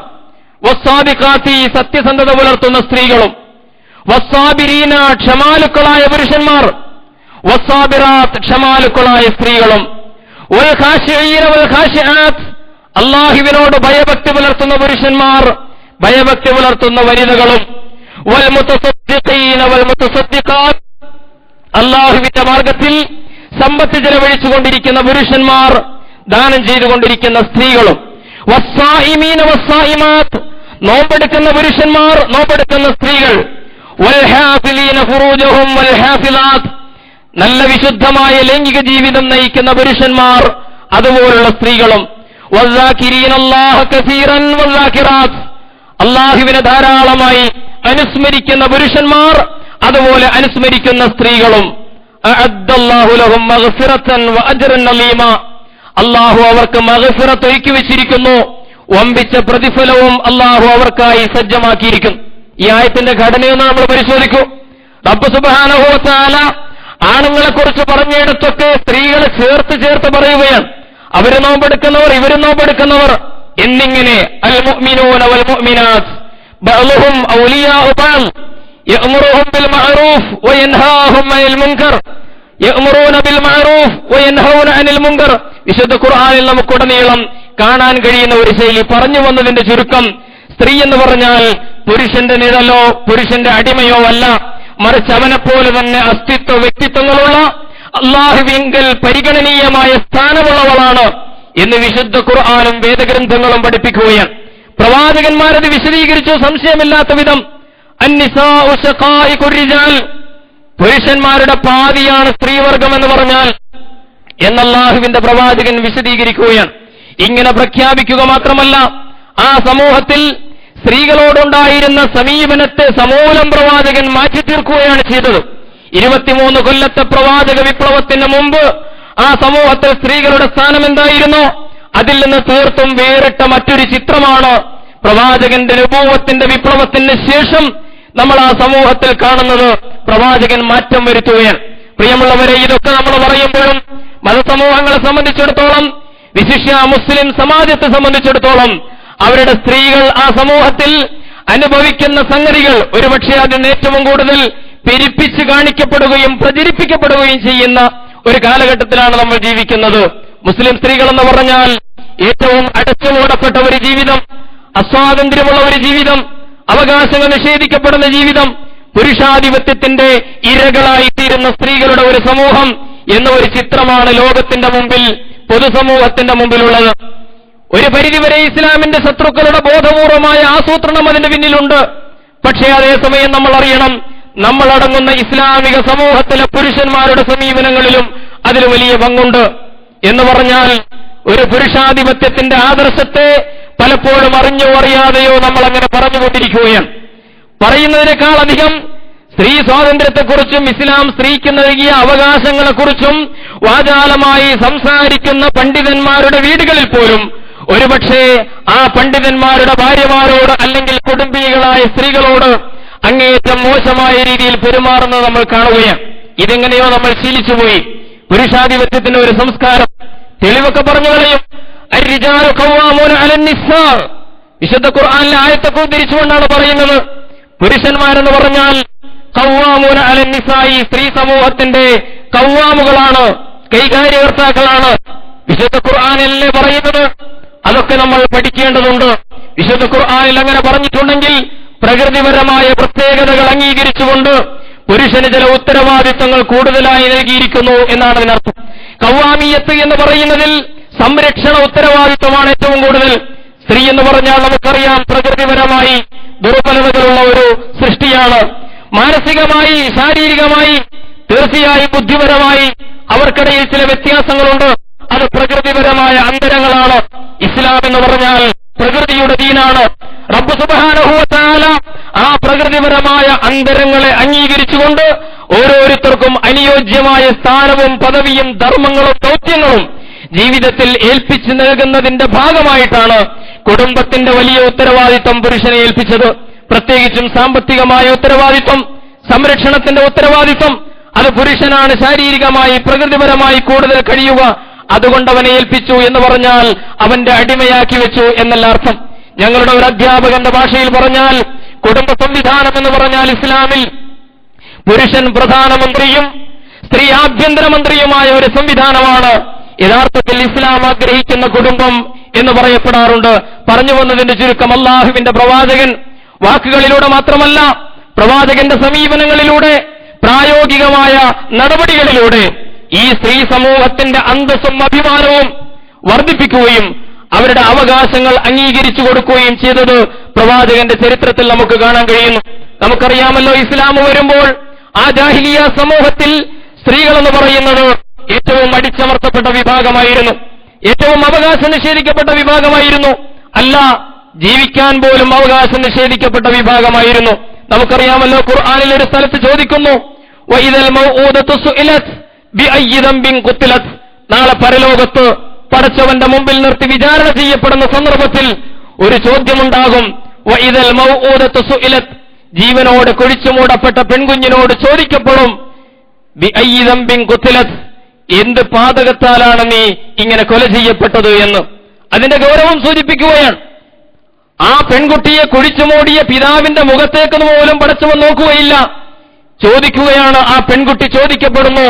വസ്സാദിഖാത്തി, സത്യസന്ധത പുലർത്തുന്ന സ്ത്രീകളും, വസ്സാബിരീന, ക്ഷമാലുക്കളായ പുരുഷന്മാർ, വസ്സാബിറാത്ത്, ക്ഷമാലുക്കളായ സ്ത്രീകളും, വൽ ഖാശിഈന വൽ ഖാശിആത്ത്, അല്ലാഹുവിനോട് ഭയഭക്തി പുലർത്തുന്ന പുരുഷന്മാർ, ഭയഭക്തി പുലർത്തുന്ന വനിതകളും, വൽ മുതസദ്ദിഖീന വൽ മുതസദ്ദിഖാത്ത്, അല്ലാഹുവിന്റെ മാർഗത്തിൽ സമ്പത്ത് ചെലവഴിച്ചുകൊണ്ടിരിക്കുന്ന പുരുഷന്മാർ, ദാനം ചെയ്തുകൊണ്ടിരിക്കുന്ന സ്ത്രീകളും, വസ്സായിമീന വസ്സായിമാത്ത്, നോമ്പെടുക്കുന്ന പുരുഷന്മാർ, നോമ്പെടുക്കുന്ന സ്ത്രീകൾ, വൽ ഹാഫിലീന ഫുറൂജഹും വൽ ഹാഫിലാത്ത്, നല്ല വിശുദ്ധമായ ലൈംഗിക ജീവിതം നയിക്കുന്ന പുരുഷന്മാർ, അതുപോലുള്ള സ്ത്രീകളും, വസ്സാകിരീന അല്ലാഹ കസീറൻ വസ്സാകിറാത്ത്, അല്ലാഹുവിനെ ധാരാളമായി അനുസ്മരിക്കുന്ന പുരുഷന്മാർ, അതുപോലെ അനുസ്മരിക്കുന്ന സ്ത്രീകളും, അഅദ്ദല്ലാഹു ലഹും മഗ്ഫിറതൻ വഅജ്റൻ അലീമ, അല്ലാഹു അവർക്ക് മഗ്ഫിറത്ത് ഒരുക്കി വെച്ചിരിക്കുന്നു, വമ്പിച്ച പ്രതിഫലവും അല്ലാഹു അവർക്കായി സജ്ജമാക്കിയിരിക്കുന്നു. ഈ ആയത്തിന്റെ ഘടനയൊന്ന് നമ്മൾ പരിശോധിക്കൂ. റബ്ബ് സുബ്ഹാനഹു വ തആല ആണുങ്ങളെക്കുറിച്ച് പറഞ്ഞിടത്തൊക്കെ സ്ത്രീകളെ ചേർത്ത് പറയുകയാണ്. അവര് നോമ്പെടുക്കുന്നവർ, ഇവരും നോമ്പെടുക്കുന്നവർ എന്നിങ്ങനെ. അൽ മുഅ്മിനൂന വൽ മുഅ്മിനാത്ത് ബഅ്ളുഹും ഔലിയാഉ ബഅ്ൾ യഅ്മുറുഹും ബിൽ മഅറൂഫ് വയൻഹാഹും അനിൽ മുൻകർ യഅ്മുറൂന ബിൽ മഅറൂഫ് വയൻഹൗന അനിൽ മുൻകർ. വിശുദ്ധ ഖുർആനിൽ നമുക്കുടനീളം കാണാൻ കഴിയുന്ന ഒരു ശൈലി. പറഞ്ഞു വന്നതിന്റെ ചുരുക്കം, സ്ത്രീ എന്ന് പറഞ്ഞാൽ പുരുഷന്റെ നിഴലോ പുരുഷന്റെ അടിമയോ അല്ല, മറിച്ച് അവനെപ്പോലെ തന്നെ അസ്തിത്വ വ്യക്തിത്വങ്ങളുള്ള അല്ലാഹുവിങ്കൽ പരിഗണനീയമായ സ്ഥാനമുള്ളവളാണ് എന്ന് വിശുദ്ധ ഖുർആനും വേദഗ്രന്ഥങ്ങളും പഠിപ്പിക്കുകയാണ്. പ്രവാചകന്മാരത് വിശദീകരിച്ചു സംശയമില്ലാത്ത വിധം. അന്നിസാഉ ശഖായിഖു റിജാൽ, പുരുഷന്മാരുടെ പാതിയാണ് സ്ത്രീവർഗം എന്ന് പറഞ്ഞാൽ എന്നല്ലാഹുവിന്റെ പ്രവാചകൻ വിശദീകരിക്കുകയാണ്. ഇങ്ങനെ പ്രഖ്യാപിക്കുക മാത്രമല്ല, ആ സമൂഹത്തിൽ സ്ത്രീകളോടുണ്ടായിരുന്ന സമീപനത്തെ സമൂലം പ്രവാചകൻ മാറ്റിത്തീർക്കുകയാണ് ചെയ്തത്. 23 കൊല്ലത്തെ പ്രവാചക വിപ്ലവത്തിന് മുമ്പ് ആ സമൂഹത്തിൽ സ്ത്രീകളുടെ സ്ഥാനം എന്തായിരുന്നോ അതിൽ നിന്ന് തീർത്തും വേറിട്ട മറ്റൊരു ചിത്രമാണ് പ്രവാചകന്റെ നബൂവത്തിന്റെ വിപ്ലവത്തിന് ശേഷം നമ്മൾ ആ സമൂഹത്തിൽ കാണുന്നത്. പ്രവാചകൻ മാറ്റം വരുത്തുകയാണ്. പ്രിയമുള്ളവരെ, ഇതൊക്കെ നമ്മൾ പറയുമ്പോഴും മതസമൂഹങ്ങളെ സംബന്ധിച്ചിടത്തോളം, വിശിഷ്യ മുസ്ലിം സമാജത്തെ സംബന്ധിച്ചിടത്തോളം അവരുടെ സ്ത്രീകൾ ആ സമൂഹത്തിൽ അനുഭവിക്കുന്ന സംഗതികൾ ഒരുപക്ഷെ അതിന് ഏറ്റവും കൂടുതൽ പെരുപ്പിച്ച് കാണിക്കപ്പെടുകയും പ്രചരിപ്പിക്കപ്പെടുകയും ചെയ്യുന്ന ഒരു കാലഘട്ടത്തിലാണ് നമ്മൾ ജീവിക്കുന്നത്. മുസ്ലിം സ്ത്രീകൾ എന്ന് പറഞ്ഞാൽ ഏറ്റവും അടച്ചുമൂടപ്പെട്ട ഒരു ജീവിതം, അസ്വാതന്ത്ര്യമുള്ള ഒരു ജീവിതം, അവകാശങ്ങൾ നിഷേധിക്കപ്പെടുന്ന ജീവിതം, പുരുഷാധിപത്യത്തിന്റെ ഇരകളായിത്തീരുന്ന സ്ത്രീകളുടെ ഒരു സമൂഹം എന്ന ഒരു ചിത്രമാണ് ലോകത്തിന്റെ മുമ്പിൽ, പൊതുസമൂഹത്തിന്റെ മുമ്പിലുള്ളത്. ഒരു പരിധിവരെ ഇസ്ലാമിന്റെ ശത്രുക്കളുടെ ബോധപൂർവമായ ആസൂത്രണം അതിന്റെ പിന്നിലുണ്ട്. പക്ഷേ അതേസമയം നമ്മൾ അറിയണം, നമ്മളടങ്ങുന്ന ഇസ്ലാമിക സമൂഹത്തിലെ പുരുഷന്മാരുടെ സമീപനങ്ങളിലും അതിൽ വലിയ പങ്കുണ്ട്. എന്ന് പറഞ്ഞാൽ ഒരു പുരുഷാധിപത്യത്തിന്റെ ആദർശത്തെ പലപ്പോഴും അറിഞ്ഞോ അറിയാതെയോ നമ്മൾ അങ്ങനെ പറഞ്ഞുകൊണ്ടിരിക്കുകയാണ്. പറയുന്നതിനേക്കാൾ അധികം സ്ത്രീ സ്വാതന്ത്ര്യത്തെക്കുറിച്ചും ഇസ്ലാം സ്ത്രീക്ക് നൽകിയ അവകാശങ്ങളെക്കുറിച്ചും വാചാലമായി സംസാരിക്കുന്ന പണ്ഡിതന്മാരുടെ വീടുകളിൽ പോലും ഒരുപക്ഷേ ആ പണ്ഡിതന്മാരുടെ ഭാര്യമാരോട് അല്ലെങ്കിൽ കുടുംബികളായ സ്ത്രീകളോട് അങ്ങേയറ്റം മോശമായ രീതിയിൽ പെരുമാറുന്നത് നമ്മൾ കാണുകയാണ്. ഇതെങ്ങനെയോ നമ്മൾ ശീലിച്ചുപോയി. പുരുഷാധിപത്യത്തിന്റെ ഒരു സംസ്കാരം തെളിവൊക്കെ പറഞ്ഞു കളയും. അർരിജാലു ഖവ്വാമൂന അലന്നിസ്സാ, വിശുദ്ധ ഖുർആനിലെ ആയത്തൊക്കെ ഉദ്ധരിച്ചുകൊണ്ടാണ് പറയുന്നത്. പുരുഷന്മാരെന്ന് പറഞ്ഞാൽ ഖവ്വാമൂന അലന്നിസ്സായി, സ്ത്രീ സമൂഹത്തിന്റെ ഖവ്വാമുകളാണ്, കൈകാര്യകർത്താക്കളാണ്. വിശുദ്ധ ഖുർആനിലല്ലേ പറയുന്നത്? അതൊക്കെ നമ്മൾ പഠിക്കേണ്ടതുണ്ട്. വിശുദ്ധ ഖുർആനിൽ അങ്ങനെ പറഞ്ഞിട്ടുണ്ടെങ്കിൽ പ്രകൃതിപരമായ പ്രത്യേകതകൾ അംഗീകരിച്ചുകൊണ്ട് പുരുഷന് ചില ഉത്തരവാദിത്വങ്ങൾ കൂടുതലായി നൽകിയിരിക്കുന്നു എന്നാണ് അതിനർത്ഥം. ഖവ്വാമിയത്ത് എന്ന് പറയുന്നതിൽ സംരക്ഷണ ഉത്തരവാദിത്വമാണ് ഏറ്റവും കൂടുതൽ. സ്ത്രീ എന്ന് പറഞ്ഞാൽ നമുക്കറിയാം പ്രകൃതിപരമായി ദുർബലതകളുള്ള ഒരു സൃഷ്ടിയാണ്. മാനസികമായി, ശാരീരികമായി, തീർച്ചയായും ബുദ്ധിപരമായി അവർക്കിടയിൽ ചില വ്യത്യാസങ്ങളുണ്ട്. അത് പ്രകൃതിപരമായ അന്തരങ്ങളാണ്. ഇസ്ലാം എന്ന് പറഞ്ഞാൽ പ്രകൃതിയുടെ ദീനാണ്. റബ്ബ് സുബ്ഹാനഹു വ തആല ആ പ്രകൃതിപരമായ അന്തരങ്ങളെ അംഗീകരിച്ചുകൊണ്ട് ഓരോരുത്തർക്കും അനുയോജ്യമായ സ്ഥാനവും പദവിയും ധർമ്മങ്ങളും ദൗത്യങ്ങളും ജീവിതത്തിൽ ഏൽപ്പിച്ചു നൽകുന്നതിന്റെ ഭാഗമായിട്ടാണ് കുടുംബത്തിന്റെ വലിയ ഉത്തരവാദിത്വം പുരുഷനെ ഏൽപ്പിച്ചത്. പ്രത്യേകിച്ചും സാമ്പത്തികമായ ഉത്തരവാദിത്വം, സംരക്ഷണത്തിന്റെ ഉത്തരവാദിത്വം അത് പുരുഷനാണ് ശാരീരികമായി പ്രകൃതിപരമായി കൂടുതൽ കഴിയുക. അതുകൊണ്ട് അവനെ ഏൽപ്പിച്ചു എന്ന് പറഞ്ഞാൽ അവന്റെ അടിമയാക്കി വെച്ചു എന്നല്ല അർത്ഥം. ഞങ്ങളുടെ ഒരു അധ്യാപകന്റെ ഭാഷയിൽ പറഞ്ഞാൽ കുടുംബ സംവിധാനം എന്ന് പറഞ്ഞാൽ ഇസ്ലാമിൽ പുരുഷൻ പ്രധാനമന്ത്രിയും സ്ത്രീ ആഭ്യന്തരമന്ത്രിയുമായ ഒരു സംവിധാനമാണ് യഥാർത്ഥത്തിൽ ഇസ്ലാം ആഗ്രഹിക്കുന്ന കുടുംബം എന്ന് പറയപ്പെടാറുണ്ട്. പറഞ്ഞു വന്നതിന്റെ ചുരുക്കം, അല്ലാഹുവിന്റെ പ്രവാചകൻ വാക്കുകളിലൂടെ മാത്രമല്ല പ്രവാചകന്റെ സമീപനങ്ങളിലൂടെ പ്രായോഗികമായ നടപടികളിലൂടെ ഈ സ്ത്രീ സമൂഹത്തിന്റെ അന്തസ്സും അഭിമാനവും വർദ്ധിപ്പിക്കുകയും അവരുടെ അവകാശങ്ങൾ അംഗീകരിച്ചു കൊടുക്കുകയും ചെയ്തത് പ്രവാചകന്റെ ചരിത്രത്തിൽ നമുക്ക് കാണാൻ കഴിയുന്നു. നമുക്കറിയാമല്ലോ, ഇസ്ലാം വരുമ്പോൾ ആ ജാഹിലിയ സമൂഹത്തിൽ സ്ത്രീകളെന്ന് പറയുന്നത് ഏറ്റവും അടിച്ചമർത്തപ്പെട്ട വിഭാഗമായിരുന്നു, ഏറ്റവും അവകാശം നിഷേധിക്കപ്പെട്ട വിഭാഗമായിരുന്നു. അല്ല, ജീവിക്കാൻ പോലും അവകാശം നിഷേധിക്കപ്പെട്ട വിഭാഗമായിരുന്നു. നമുക്കറിയാമല്ലോ, ഖുർആനിൽ ഒരു സ്ഥലത്ത് ചോദിക്കുന്നു, വഇദൽ മൗഊദതു സുഇലത് ബിഅയ്യി ദംബിൻ ഖുതിലത്, നാളെ പരലോകത്ത് പടച്ചവന്റെ മുമ്പിൽ നിർത്തി വിചാരണ ചെയ്യപ്പെടുന്ന സന്ദർഭത്തിൽ ഒരു ചോദ്യമുണ്ടാകും. വഇദൽ മൗഊദതു സുഇലത്, ജീവനോട് കുഴിച്ചുമൂടപ്പെട്ട പെൺകുഞ്ഞിനോട് ചോദിക്കപ്പെടും, ബിഅയ്യി ദംബിൻ ഖുതിലത്, എന്ത് പാതകത്താലാണ് നീ ഇങ്ങനെ കൊല ചെയ്യപ്പെട്ടത് എന്ന്. അതിന്റെ ഗൗരവം സൂചിപ്പിക്കുകയാണ്. ആ പെൺകുട്ടിയെ കുഴിച്ചുമൂടിയ പിതാവിന്റെ മുഖത്തേക്ക് പോലും പടച്ചവൻ നോക്കുകയില്ല. ചോദിക്കുകയാണ്, ആ പെൺകുട്ടി ചോദിക്കപ്പെടുന്നു,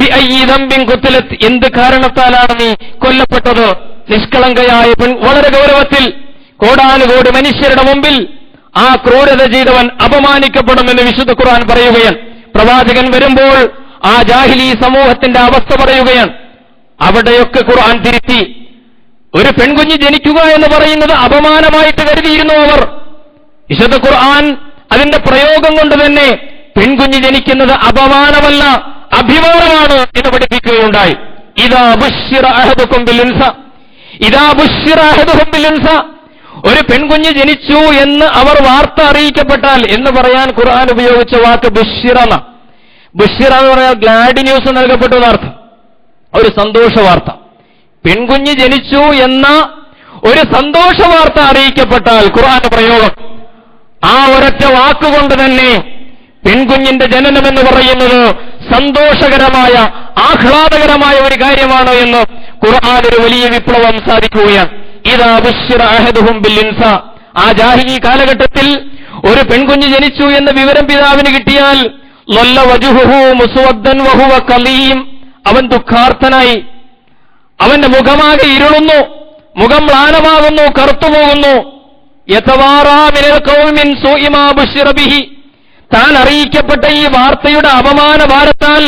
ബിഅയ്യി ദംബിൻ ഖുതിലത്, എന്ത് കാരണത്താലാണ് നീ കൊല്ലപ്പെട്ടത്? നിഷ്കളങ്കയായ വളരെ ഗൗരവത്തിൽ കോടാനുകോടി മനുഷ്യരുടെ മുമ്പിൽ ആ ക്രൂരത ചെയ്തവൻ അപമാനിക്കപ്പെടുമെന്ന് വിശുദ്ധ ഖുർആൻ പറയുകയാണ്. പ്രവാചകൻ വരുമ്പോൾ ആ ജാഹിലി സമൂഹത്തിന്റെ അവസ്ഥ പറയുകയാണ്. അവിടെയൊക്കെ ഖുർആൻ തിരുത്തി. ഒരു പെൺകുഞ്ഞ് ജനിക്കുക എന്ന് പറയുന്നത് അപമാനമായിട്ട് കരുതിയിരുന്നു അവർ. വിശുദ്ധ ഖുർആൻ അതിന്റെ പ്രയോഗം കൊണ്ട് തന്നെ പെൺകുഞ്ഞ് ജനിക്കുന്നത് അപമാനമല്ല, അഭിമാനമാണ് എന്ന് പഠിപ്പിക്കുകയുണ്ടായി. ഇദാ ബുശ്ശിറ അഹദുകും ബിൽ ഉൻസ, ഇദാ ബുശ്ശിറ അഹദുഹും ബിൽ ഉൻസ, ഒരു പെൺകുഞ്ഞ് ജനിച്ചു എന്ന് അവർ വാർത്ത അറിയിക്കപ്പെട്ടാൽ എന്ന് പറയാൻ ഖുർആൻ ഉപയോഗിച്ച വാക്ക് ബുശ്ശിറ. ബുശ്ശിറ എന്ന് പറഞ്ഞാൽ ഗ്ലാഡ് ന്യൂസ് നൽകപ്പെട്ടു എന്നർത്ഥം, ഒരു സന്തോഷ വാർത്ത. പെൺകുഞ്ഞ് ജനിച്ചു എന്ന ഒരു സന്തോഷ വാർത്ത അറിയിക്കപ്പെട്ടാൽ ഖുർആൻ പ്രയോഗം, ആ ഒരൊറ്റ വാക്കുകൊണ്ട് തന്നെ പെൺകുഞ്ഞിന്റെ ജനനം എന്ന് പറയുന്നത് സന്തോഷകരമായ ആഹ്ലാദകരമായ ഒരു കാര്യമാണ് എന്ന് ഖുർആൻ ഒരു വലിയ വിപ്ലവം സാധിക്കുകയാണ്. ഇദാ ബുശ്ശിറ അഹദുഹും ബിൽ ഉൻസ, ആ ജാഹിലി കാലഘട്ടത്തിൽ ഒരു പെൺകുഞ്ഞ് ജനിച്ചു എന്ന വിവരം പിതാവിന് കിട്ടിയാൽ ലല്ല വജ്ഹുഹു മുസ്വദ്ദൻ വഹുവ കലീം, അവൻ ദുഃഖാർത്ഥനായി, അവന്റെ മുഖമാകെ ഇരുളുന്നു, മുഖം മ്ലാനമാകുന്നു, കറുത്തുപോകുന്നു. യതവാറാ മിനൽ ഖൗമി മിൻ സൂഇ മാ ബുശ്ശിറ ബിഹി, താൻ അറിയിക്കപ്പെട്ട ഈ വാർത്തയുടെ അപമാന ഭാരത്താൽ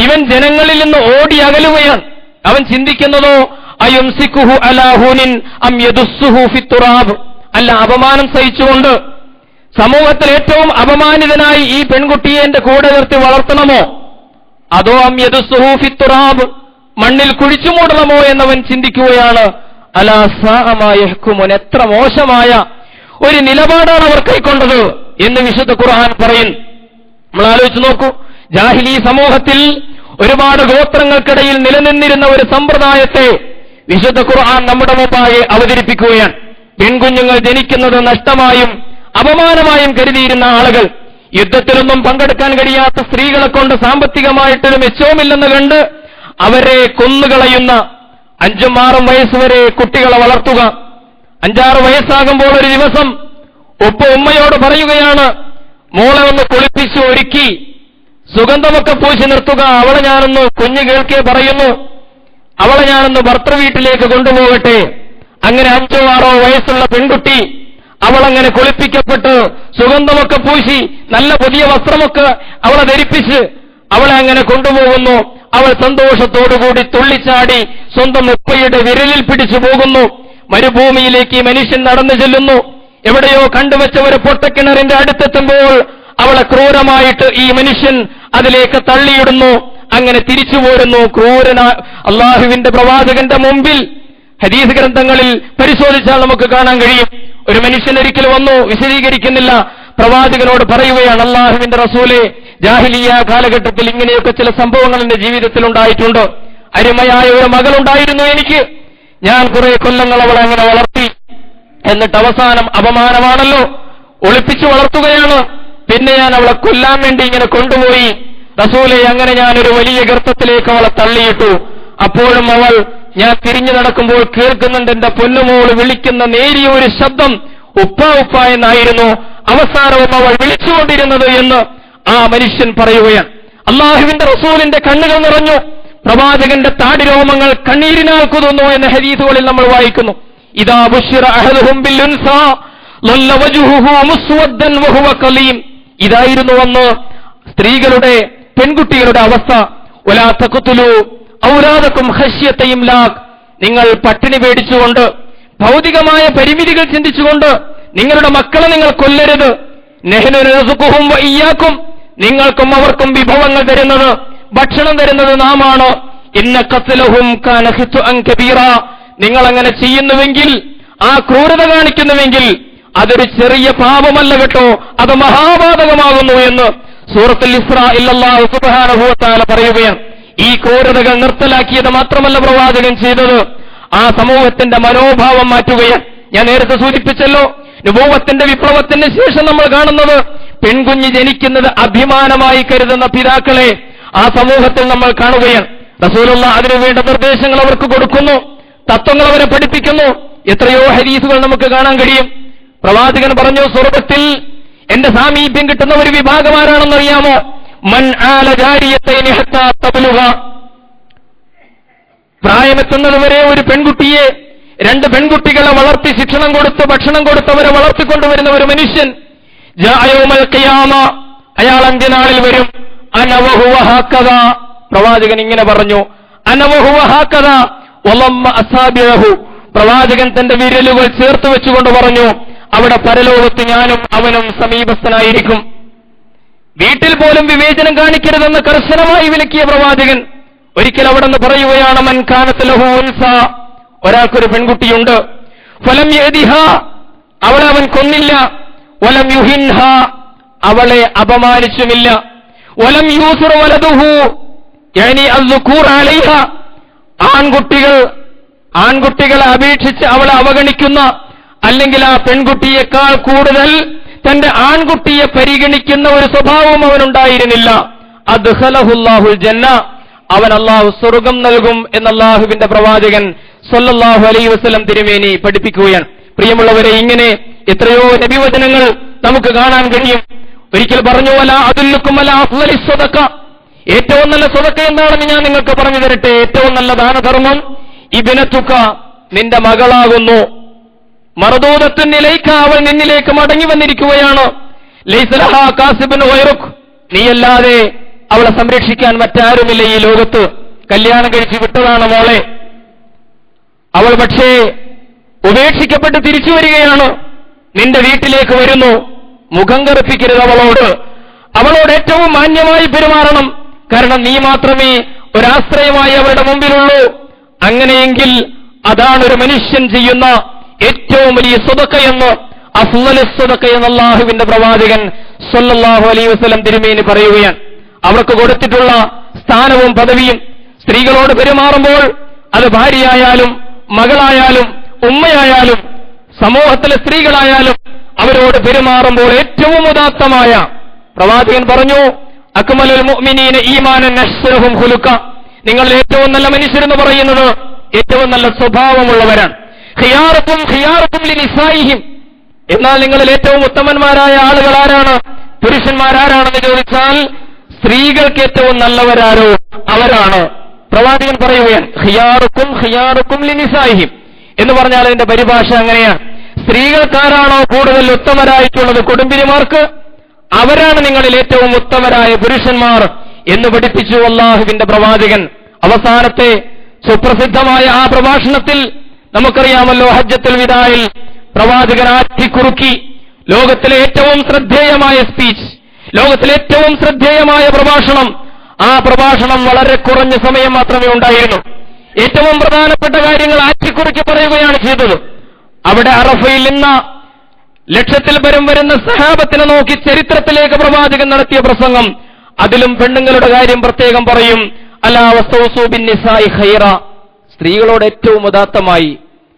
ഇവൻ ജനങ്ങളിൽ നിന്ന് ഓടി അകലുകയാണ്. അവൻ ചിന്തിക്കുന്നതോ അയുംസിക്കുഹു അലാ ഹൂനിൻ അം യദുസ്സുഹു ഫിത്തുറാബ്, അല്ല അപമാനം സഹിച്ചുകൊണ്ട് സമൂഹത്തിൽ ഏറ്റവും അപമാനിതനായി ഈ പെൺകുട്ടിയെ എന്റെ കൂടെ നിർത്തി വളർത്തണമോ, അതോ അം യദുസ്സുഹു ഫിത്തുറാബ്, മണ്ണിൽ കുഴിച്ചു മൂടണമോ എന്നവൻ ചിന്തിക്കുകയാണ്. അലാ സാഅ മാ യഹ്കുമുൻ, എത്ര മോശമായ ഒരു നിലപാടാണ് അവർ കൈക്കൊണ്ടത് എന്ന് വിശുദ്ധ ഖുർആൻ പറയും. നമ്മൾ ആലോചിച്ച് നോക്കൂ, ജാഹിലി സമൂഹത്തിൽ ഒരുപാട് ഗോത്രങ്ങൾക്കിടയിൽ നിലനിന്നിരുന്ന ഒരു സമ്പ്രദായത്തെ വിശുദ്ധ ഖുർആൻ നമ്മുടെ മുമ്പാകെ അവതരിപ്പിക്കുകയാണ്. പെൺകുഞ്ഞുങ്ങൾ ജനിക്കുന്നത് നഷ്ടമായും അപമാനമായും കരുതിയിരുന്ന ആളുകൾ, യുദ്ധത്തിലൊന്നും പങ്കെടുക്കാൻ കഴിയാത്ത സ്ത്രീകളെ കൊണ്ട് സാമ്പത്തികമായിട്ടൊരു മെച്ചവുമില്ലെന്ന് കണ്ട് അവരെ കൊന്നുകളയുന്ന 5-6 വയസ്സുവരെ കുട്ടികളെ വളർത്തുക. 5-6 വയസ്സാകുമ്പോൾ ഒരു ദിവസം ഉമ്മയോട് പറയുകയാണ്, മോളെ ഒന്ന് കുളിപ്പിച്ച് ഒരുക്കി സുഗന്ധമൊക്കെ പൂശി നിർത്തുക, അവളെ ഞാനൊന്ന് കുഞ്ഞു കേൾക്കേ പറയുന്നു, അവളെ ഞാനൊന്ന് ഭർത്തൃ വീട്ടിലേക്ക് കൊണ്ടുപോകട്ടെ. അങ്ങനെ 5-6 വയസ്സുള്ള പെൺകുട്ടി അവളങ്ങനെ കുളിപ്പിക്കപ്പെട്ട് സുഗന്ധമൊക്കെ പൂശി നല്ല പുതിയ വസ്ത്രമൊക്കെ അവളെ ധരിപ്പിച്ച് അവളെ അങ്ങനെ കൊണ്ടുപോകുന്നു. അവൾ സന്തോഷത്തോടുകൂടി തുള്ളിച്ചാടി സ്വന്തം ഉപ്പയുടെ വിരലിൽ പിടിച്ചു പോകുന്നു. മരുഭൂമിയിലേക്ക് മനുഷ്യൻ നടന്നു ചെല്ലുന്നു. എവിടെയോ കണ്ടുവച്ച ഒരു പൊട്ടക്കിണറിന്റെ അടുത്തെത്തുമ്പോൾ അവളെ ക്രൂരമായിട്ട് ഈ മനുഷ്യൻ അതിലേക്ക് തള്ളിയിടുന്നു. അങ്ങനെ തിരിച്ചു പോരുന്നു. അള്ളാഹുവിന്റെ പ്രവാചകന്റെ മുമ്പിൽ ഹദീസ് ഗ്രന്ഥങ്ങളിൽ പരിശോധിച്ചാൽ നമുക്ക് കാണാൻ കഴിയും. ഒരു മനുഷ്യൻ ഒരിക്കൽ വന്നു, വിശദീകരിക്കുന്നില്ല, പ്രവാചകനോട് പറയുകയാണ്, അള്ളാഹുവിന്റെ റസൂലേ, ജാഹിലിയ കാലഘട്ടത്തിൽ ഇങ്ങനെയൊക്കെ ചില സംഭവങ്ങൾ എന്റെ ജീവിതത്തിൽ ഉണ്ടായിട്ടുണ്ട്. അരുമയായ ഒരു മകളുണ്ടായിരുന്നു എനിക്ക്, ഞാൻ കുറെ കൊല്ലങ്ങൾ അവളെ അങ്ങനെ വളർത്തി, എന്നിട്ട് അവസാനം അപമാനമാണല്ലോ, ഒളിപ്പിച്ചു വളർത്തുകയാണ്, പിന്നെ ഞാൻ അവളെ കൊല്ലാൻ വേണ്ടി ഇങ്ങനെ കൊണ്ടുപോയി. റസൂലെ, അങ്ങനെ ഞാനൊരു വലിയ ഗർത്തത്തിലേക്ക് അവളെ തള്ളിയിട്ടു. അപ്പോഴും അവൾ, ഞാൻ തിരിഞ്ഞു നടക്കുമ്പോൾ കേൾക്കുന്നുണ്ട് എന്റെ പൊന്നുമോള് വിളിക്കുന്ന നേരിയ ഒരു ശബ്ദം, ഉപ്പ ഉപ്പ എന്നായിരുന്നു അവസാനവും അവൾ വിളിച്ചുകൊണ്ടിരുന്നത് എന്ന് ആ മനുഷ്യൻ പറയുകയാണ്. അള്ളാഹുവിന്റെ റസൂലിന്റെ കണ്ണുകൾ നിറഞ്ഞു. പ്രവാചകന്റെ താടിരോമങ്ങൾ കണ്ണീരിനാൽ കുതുന്നു എന്ന ഹദീസുകളിൽ നമ്മൾ വായിക്കുന്നു. ഇദാ ബുശ്ശിറ അഹദുഹും ബിൽ ഉൻസാ ലല്ല വജ്ഹുഹു മുസ്വദ്ദൻ വഹുവ കലീം. ഇതായിരുന്നു അന്ന് സ്ത്രീകളുടെ, പെൺകുട്ടികളുടെ അവസ്ഥ. വലാ തഖ്തുലു ഔലാദകും ഖശ്യത ഇംലാഖ്, നിങ്ങൾ പട്ടിണി പേടിച്ചുകൊണ്ട്, ഭൗതികമായ പരിമിതികൾ ചിന്തിച്ചുകൊണ്ട് നിങ്ങളുടെ മക്കളെ നിങ്ങൾ കൊല്ലരുത്. നഹ്നു നർസുഖുഹും വഇയ്യാകും, നിങ്ങൾക്കും അവർക്കും വിഭവങ്ങൾ തരുന്നത്, ഭക്ഷണം തരുന്നത് നാമാണ്. ഇന്ന ഖത്ലഹും കാന ഖിത്അൻ കബീറ, നിങ്ങൾ അങ്ങനെ ചെയ്യുന്നുവെങ്കിൽ, ആ ക്രൂരത കാണിക്കുന്നുവെങ്കിൽ അതൊരു ചെറിയ പാപമല്ല കേട്ടോ, അത് മഹാപാതകമാകുന്നു എന്ന് സൂറത്തുൽ ഇസ്രായിൽ അല്ലാഹു സുബ്ഹാനഹു വ തആല പറയുകയാണ്. ഈ ക്രൂരതകൾ നിർത്തലാക്കിയത് മാത്രമല്ല പ്രവാചകൻ ചെയ്തത്, ആ സമൂഹത്തിന്റെ മനോഭാവം മാറ്റുകയാണ്. ഞാൻ നേരത്തെ സൂചിപ്പിച്ചല്ലോ, നുബുവ്വത്തിന്റെ വിപ്ലവത്തിന് ശേഷം നമ്മൾ കാണുന്നത് പെൺകുഞ്ഞ് ജനിക്കുന്നത് അഭിമാനമായി കരുതുന്ന പിതാക്കളെ ആ സമൂഹത്തിൽ നമ്മൾ കാണുകയാണ്. റസൂലുള്ള അതിനുവേണ്ട നിർദ്ദേശങ്ങൾ അവർക്ക് കൊടുക്കുന്നു, തത്വങ്ങൾ അവരെ പഠിപ്പിക്കുന്നു. എത്രയോ ഹദീസുകൾ നമുക്ക് കാണാൻ കഴിയും. പ്രവാചകൻ പറഞ്ഞു, സ്വർഗ്ഗത്തിൽ എന്റെ സാമീപ്യം കിട്ടുന്ന ഒരു വിഭാഗം ആരാണെന്നറിയാമോ? മൻ ആല ജാരിയത്തൈനി ഹത്താ തബ്ലുഗ, പ്രായമെത്തുന്നതുവരെ ഒരു പെൺകുട്ടിയെ, രണ്ട് പെൺകുട്ടികളെ വളർത്തി ശിക്ഷണം കൊടുത്ത് ഭക്ഷണം കൊടുത്ത് അവരെ വളർത്തിക്കൊണ്ടുവരുന്ന ഒരു മനുഷ്യൻ, ജാഅ യൗമൽ ഖിയാമ, അയാൾ അന്ത്യനാളിൽ വരും. അന വഹുവ ഹാക്കദ, പ്രവാചകൻ ഇങ്ങനെ പറഞ്ഞു. അന വഹുവ ഹാക്കദ വലമ്മ അസാബിഅഹു, പ്രവാചകൻ തന്റെ വിരലുകൾ ചേർത്ത് വെച്ചുകൊണ്ട് പറഞ്ഞു, അവിടെ പരലോകത്ത് ഞാനും അവനും സമീപസ്ഥനായിരിക്കും. വീട്ടിൽ പോലും വിവേചനം കാണിക്കരുതെന്ന് കർശനമായി വിലക്കിയ പ്രവാചകൻ ഒരിക്കൽ അവിടെ നിന്ന് പറയുകയാണ്, മൻ കാനത്ത് ലഹു ഉൻസ, ഒരാൾക്കൊരു പെൺകുട്ടിയുണ്ട്, ഫലം യദിഹ, അവളെ അവൻ കൊന്നില്ല, വലം യുഹിൻഹ, അവളെ അപമാനിച്ചുമില്ല, വലം യൂസുർ വലതുഹു യഅനി അസ്സുകൂർ അലൈഹ, ആൺകുട്ടികളെ അപേക്ഷിച്ച് അവളെ അവഗണിക്കുന്ന, അല്ലെങ്കിൽ ആ പെൺകുട്ടിയേക്കാൾ കൂടുതൽ തന്റെ ആൺകുട്ടിയെ പരിഗണിക്കുന്ന ഒരു സ്വഭാവം അവനുണ്ടായിരുന്നില്ല. അദ്ഖലഹുല്ലാഹുൽ ജന്ന, അവൻ അല്ലാഹു സ്വർഗ്ഗം നൽകും എന്ന് അല്ലാഹുവിന്റെ പ്രവാചകൻ സ്വല്ലല്ലാഹു അലൈഹി വസല്ലം തിരുമേനി പഠിപ്പിക്കുകയാണ്. പ്രിയമുള്ളവരെ, ഇങ്ങനെ എത്രയോ നബിവചനങ്ങൾ നമുക്ക് കാണാൻ കഴിയും. ഒരിക്കൽ പറഞ്ഞു, അലാ അദുല്ലുക്കും അലാ അഫ്ളലി സ്വദഖ, ഏറ്റവും നല്ല സ്വദഖ എന്താണെന്ന് ഞാൻ നിങ്ങൾക്ക് പറഞ്ഞു തരട്ടെ. ഏറ്റവും നല്ല ദാനധർമ്മം ഇബ്നതുക, നിന്റെ മകളാകുന്നു. മർദൂദത്തുൻ ഇലൈക, അവൾ നിന്നിലേക്ക് മടങ്ങി വന്നിരിക്കുകയാണ്. ലൈസ ലഹാ കാസിബുൻ ഗൈറുക്, നീയല്ലാതെ അവളെ സംരക്ഷിക്കാൻ മറ്റാരുമില്ല ഈ ലോകത്ത്. കല്യാണം കഴിച്ച് വിട്ടതാണ് മോളെ, അവൾ പക്ഷേ ഉപേക്ഷിക്കപ്പെട്ട് തിരിച്ചു വരികയാണ്. നിന്റെ വീട്ടിലേക്ക് വരുന്നു, മുഖം കറുപ്പിക്കരുത് അവളോട് ഏറ്റവും മാന്യമായി പെരുമാറണം. കാരണം നീ മാത്രമേ ഒരാശ്രയമായി അവരുടെ മുമ്പിലുള്ളൂ. അങ്ങനെയെങ്കിൽ അതാണ് ഒരു മനുഷ്യൻ ചെയ്യുന്ന ഏറ്റവും വലിയ സ്വദഖയെന്ന്, അഫ്ളലുസ് സ്വദഖ എന്ന് അല്ലാഹുവിന്റെ പ്രവാചകൻ സ്വല്ലല്ലാഹു അലൈഹി വസല്ലം തിരുമേനി പറയുകയാണ്. അവർക്ക് കൊടുത്തിട്ടുള്ള സ്ഥാനവും പദവിയും, സ്ത്രീകളോട് പെരുമാറുമ്പോൾ അത് ഭാര്യയായാലും മകളായാലും ഉമ്മയായാലും സമൂഹത്തിലെ സ്ത്രീകളായാലും അവരോട് പെരുമാറുമ്പോൾ ഏറ്റവും ഉദാത്തമായ, പ്രവാചകൻ പറഞ്ഞു, അക്മലുൽ മുഅ്മിനീന ഈമാനൻ അഹ്സനുഹും ഖുലുഖ, നിങ്ങൾ ഏറ്റവും നല്ല മനുഷ്യരെന്ന് പറയുന്നത് ഏറ്റവും നല്ല സ്വഭാവമുള്ളവരാണ്. ഖിയാറുക്കും ഖിയാറുക്കും ലിനിസായിഹിം, എന്നാൽ നിങ്ങളിൽ ഏറ്റവും ഉത്തമന്മാരായ ആളുകൾ ആരാണ്, പുരുഷന്മാരാരാണെന്ന് ചോദിച്ചാൽ സ്ത്രീകൾക്ക് ഏറ്റവും നല്ലവരാരോ അവരാണ്. പ്രവാചകൻ പറയുകയാണ്, ഖിയാറുക്കും ഖിയാറുക്കും ലിനിസായിഹിം എന്ന് പറഞ്ഞാൽ അതിന്റെ പരിഭാഷ അങ്ങനെയാണ്. സ്ത്രീകൾക്കാരാണോ കൂടുതൽ ഉത്തമരായിട്ടുള്ളത് കുടുംബിനിമാർക്ക്, അവരാണ് നിങ്ങളിൽ ഏറ്റവും ഉത്തമരായ പുരുഷന്മാർ എന്ന് പഠിപ്പിച്ചു അല്ലാഹുവിന്റെ പ്രവാചകൻ. അവസാനത്തെ സുപ്രസിദ്ധമായ ആ പ്രഭാഷണത്തിൽ നമുക്കറിയാമല്ലോ, ഹജ്ജത്തുൽ വിദായിൽ പ്രവാചകൻ ആറ്റിക്കുറുക്കി ലോകത്തിലെ ഏറ്റവും ശ്രദ്ധേയമായ സ്പീച്ച്, ലോകത്തിലെ ഏറ്റവും ശ്രദ്ധേയമായ പ്രഭാഷണം. ആ പ്രഭാഷണം വളരെ കുറഞ്ഞ സമയം മാത്രമേ ഉണ്ടായിരുന്നു. ഏറ്റവും പ്രധാനപ്പെട്ട കാര്യങ്ങൾ ആറ്റിക്കുറുക്കി പറയുകയാണ് ചെയ്തത്. അവിടെ അറഫയിൽ നിന്ന് ലക്ഷത്തിൽ പരം വരുന്ന സഹാബത്തിനെ നോക്കി ചരിത്രത്തിലേക്ക് പ്രവാചകൻ നടത്തിയ പ്രസംഗം, അതിലും പെണ്ണുങ്ങളുടെ കാര്യം പ്രത്യേകം പറയും. അലാ വസ്തൗസൂ ബിന്നിസാഇ ഖൈറ, സ്ത്രീകളോട് ഏറ്റവും ഉദാത്തമായി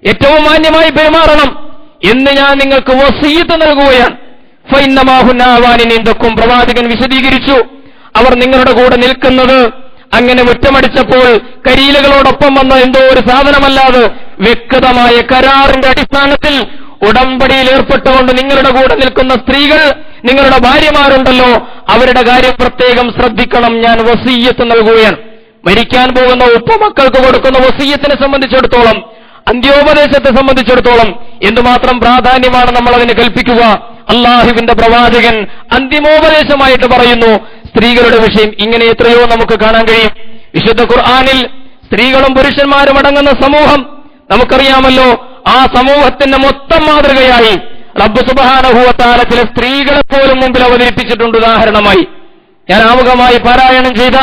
ഏറ്റവും മാന്യമായി പെരുമാറണം എന്ന് ഞാൻ നിങ്ങൾക്ക് വസീയത്ത് നൽകുകയാണ്. ഫഇന്നമാ ഹുന്ന ആവാനിൻ ഇൻദക്കും, പ്രവാചകൻ വിശദീകരിച്ചു. അവർ നിങ്ങളുടെ കൂടെ നിൽക്കുന്നത് അങ്ങനെ മുറ്റമടിച്ചപ്പോൾ കരിയിലകളോടൊപ്പം വന്ന എന്തോ ഒരു സാധനമല്ലാതെ വ്യക്തമായ കരാറിന്റെ അടിസ്ഥാനത്തിൽ ഉടമ്പടിയിൽ ഏർപ്പെട്ടുകൊണ്ട് നിങ്ങളുടെ കൂടെ നിൽക്കുന്ന സ്ത്രീകൾ, നിങ്ങളുടെ ഭാര്യമാരുണ്ടല്ലോ, അവരുടെ കാര്യം പ്രത്യേകം ശ്രദ്ധിക്കണം. ഞാൻ വസീയത്ത് നൽകുകയാണ്. മരിക്കാൻ പോകുന്ന ഉപ്പമക്കൾക്ക് കൊടുക്കുന്ന വസീയത്തിനെ സംബന്ധിച്ചിടത്തോളം, അന്ത്യോപദേശത്തെ സംബന്ധിച്ചിടത്തോളം എന്തുമാത്രം പ്രാധാന്യമാണ് നമ്മൾ അതിന് കൽപ്പിക്കുക. അല്ലാഹുവിന്റെ പ്രവാചകൻ അന്തിമോപദേശമായിട്ട് പറയുന്നു സ്ത്രീകളുടെ വിഷയം. ഇങ്ങനെ എത്രയോ നമുക്ക് കാണാൻ കഴിയും. വിശുദ്ധ ഖുർആനിൽ സ്ത്രീകളും പുരുഷന്മാരും അടങ്ങുന്ന സമൂഹം നമുക്കറിയാമല്ലോ. ആ സമൂഹത്തിന്റെ മൊത്തം മാതൃകയായി റബ്ബ് സുബ്ഹാനഹു വ തആല ചില സ്ത്രീകളെ പോലും മുമ്പിൽ അവതരിപ്പിച്ചിട്ടുണ്ട്. ഉദാഹരണമായി ഞാൻ ആമുഖമായി പാരായണം ചെയ്ത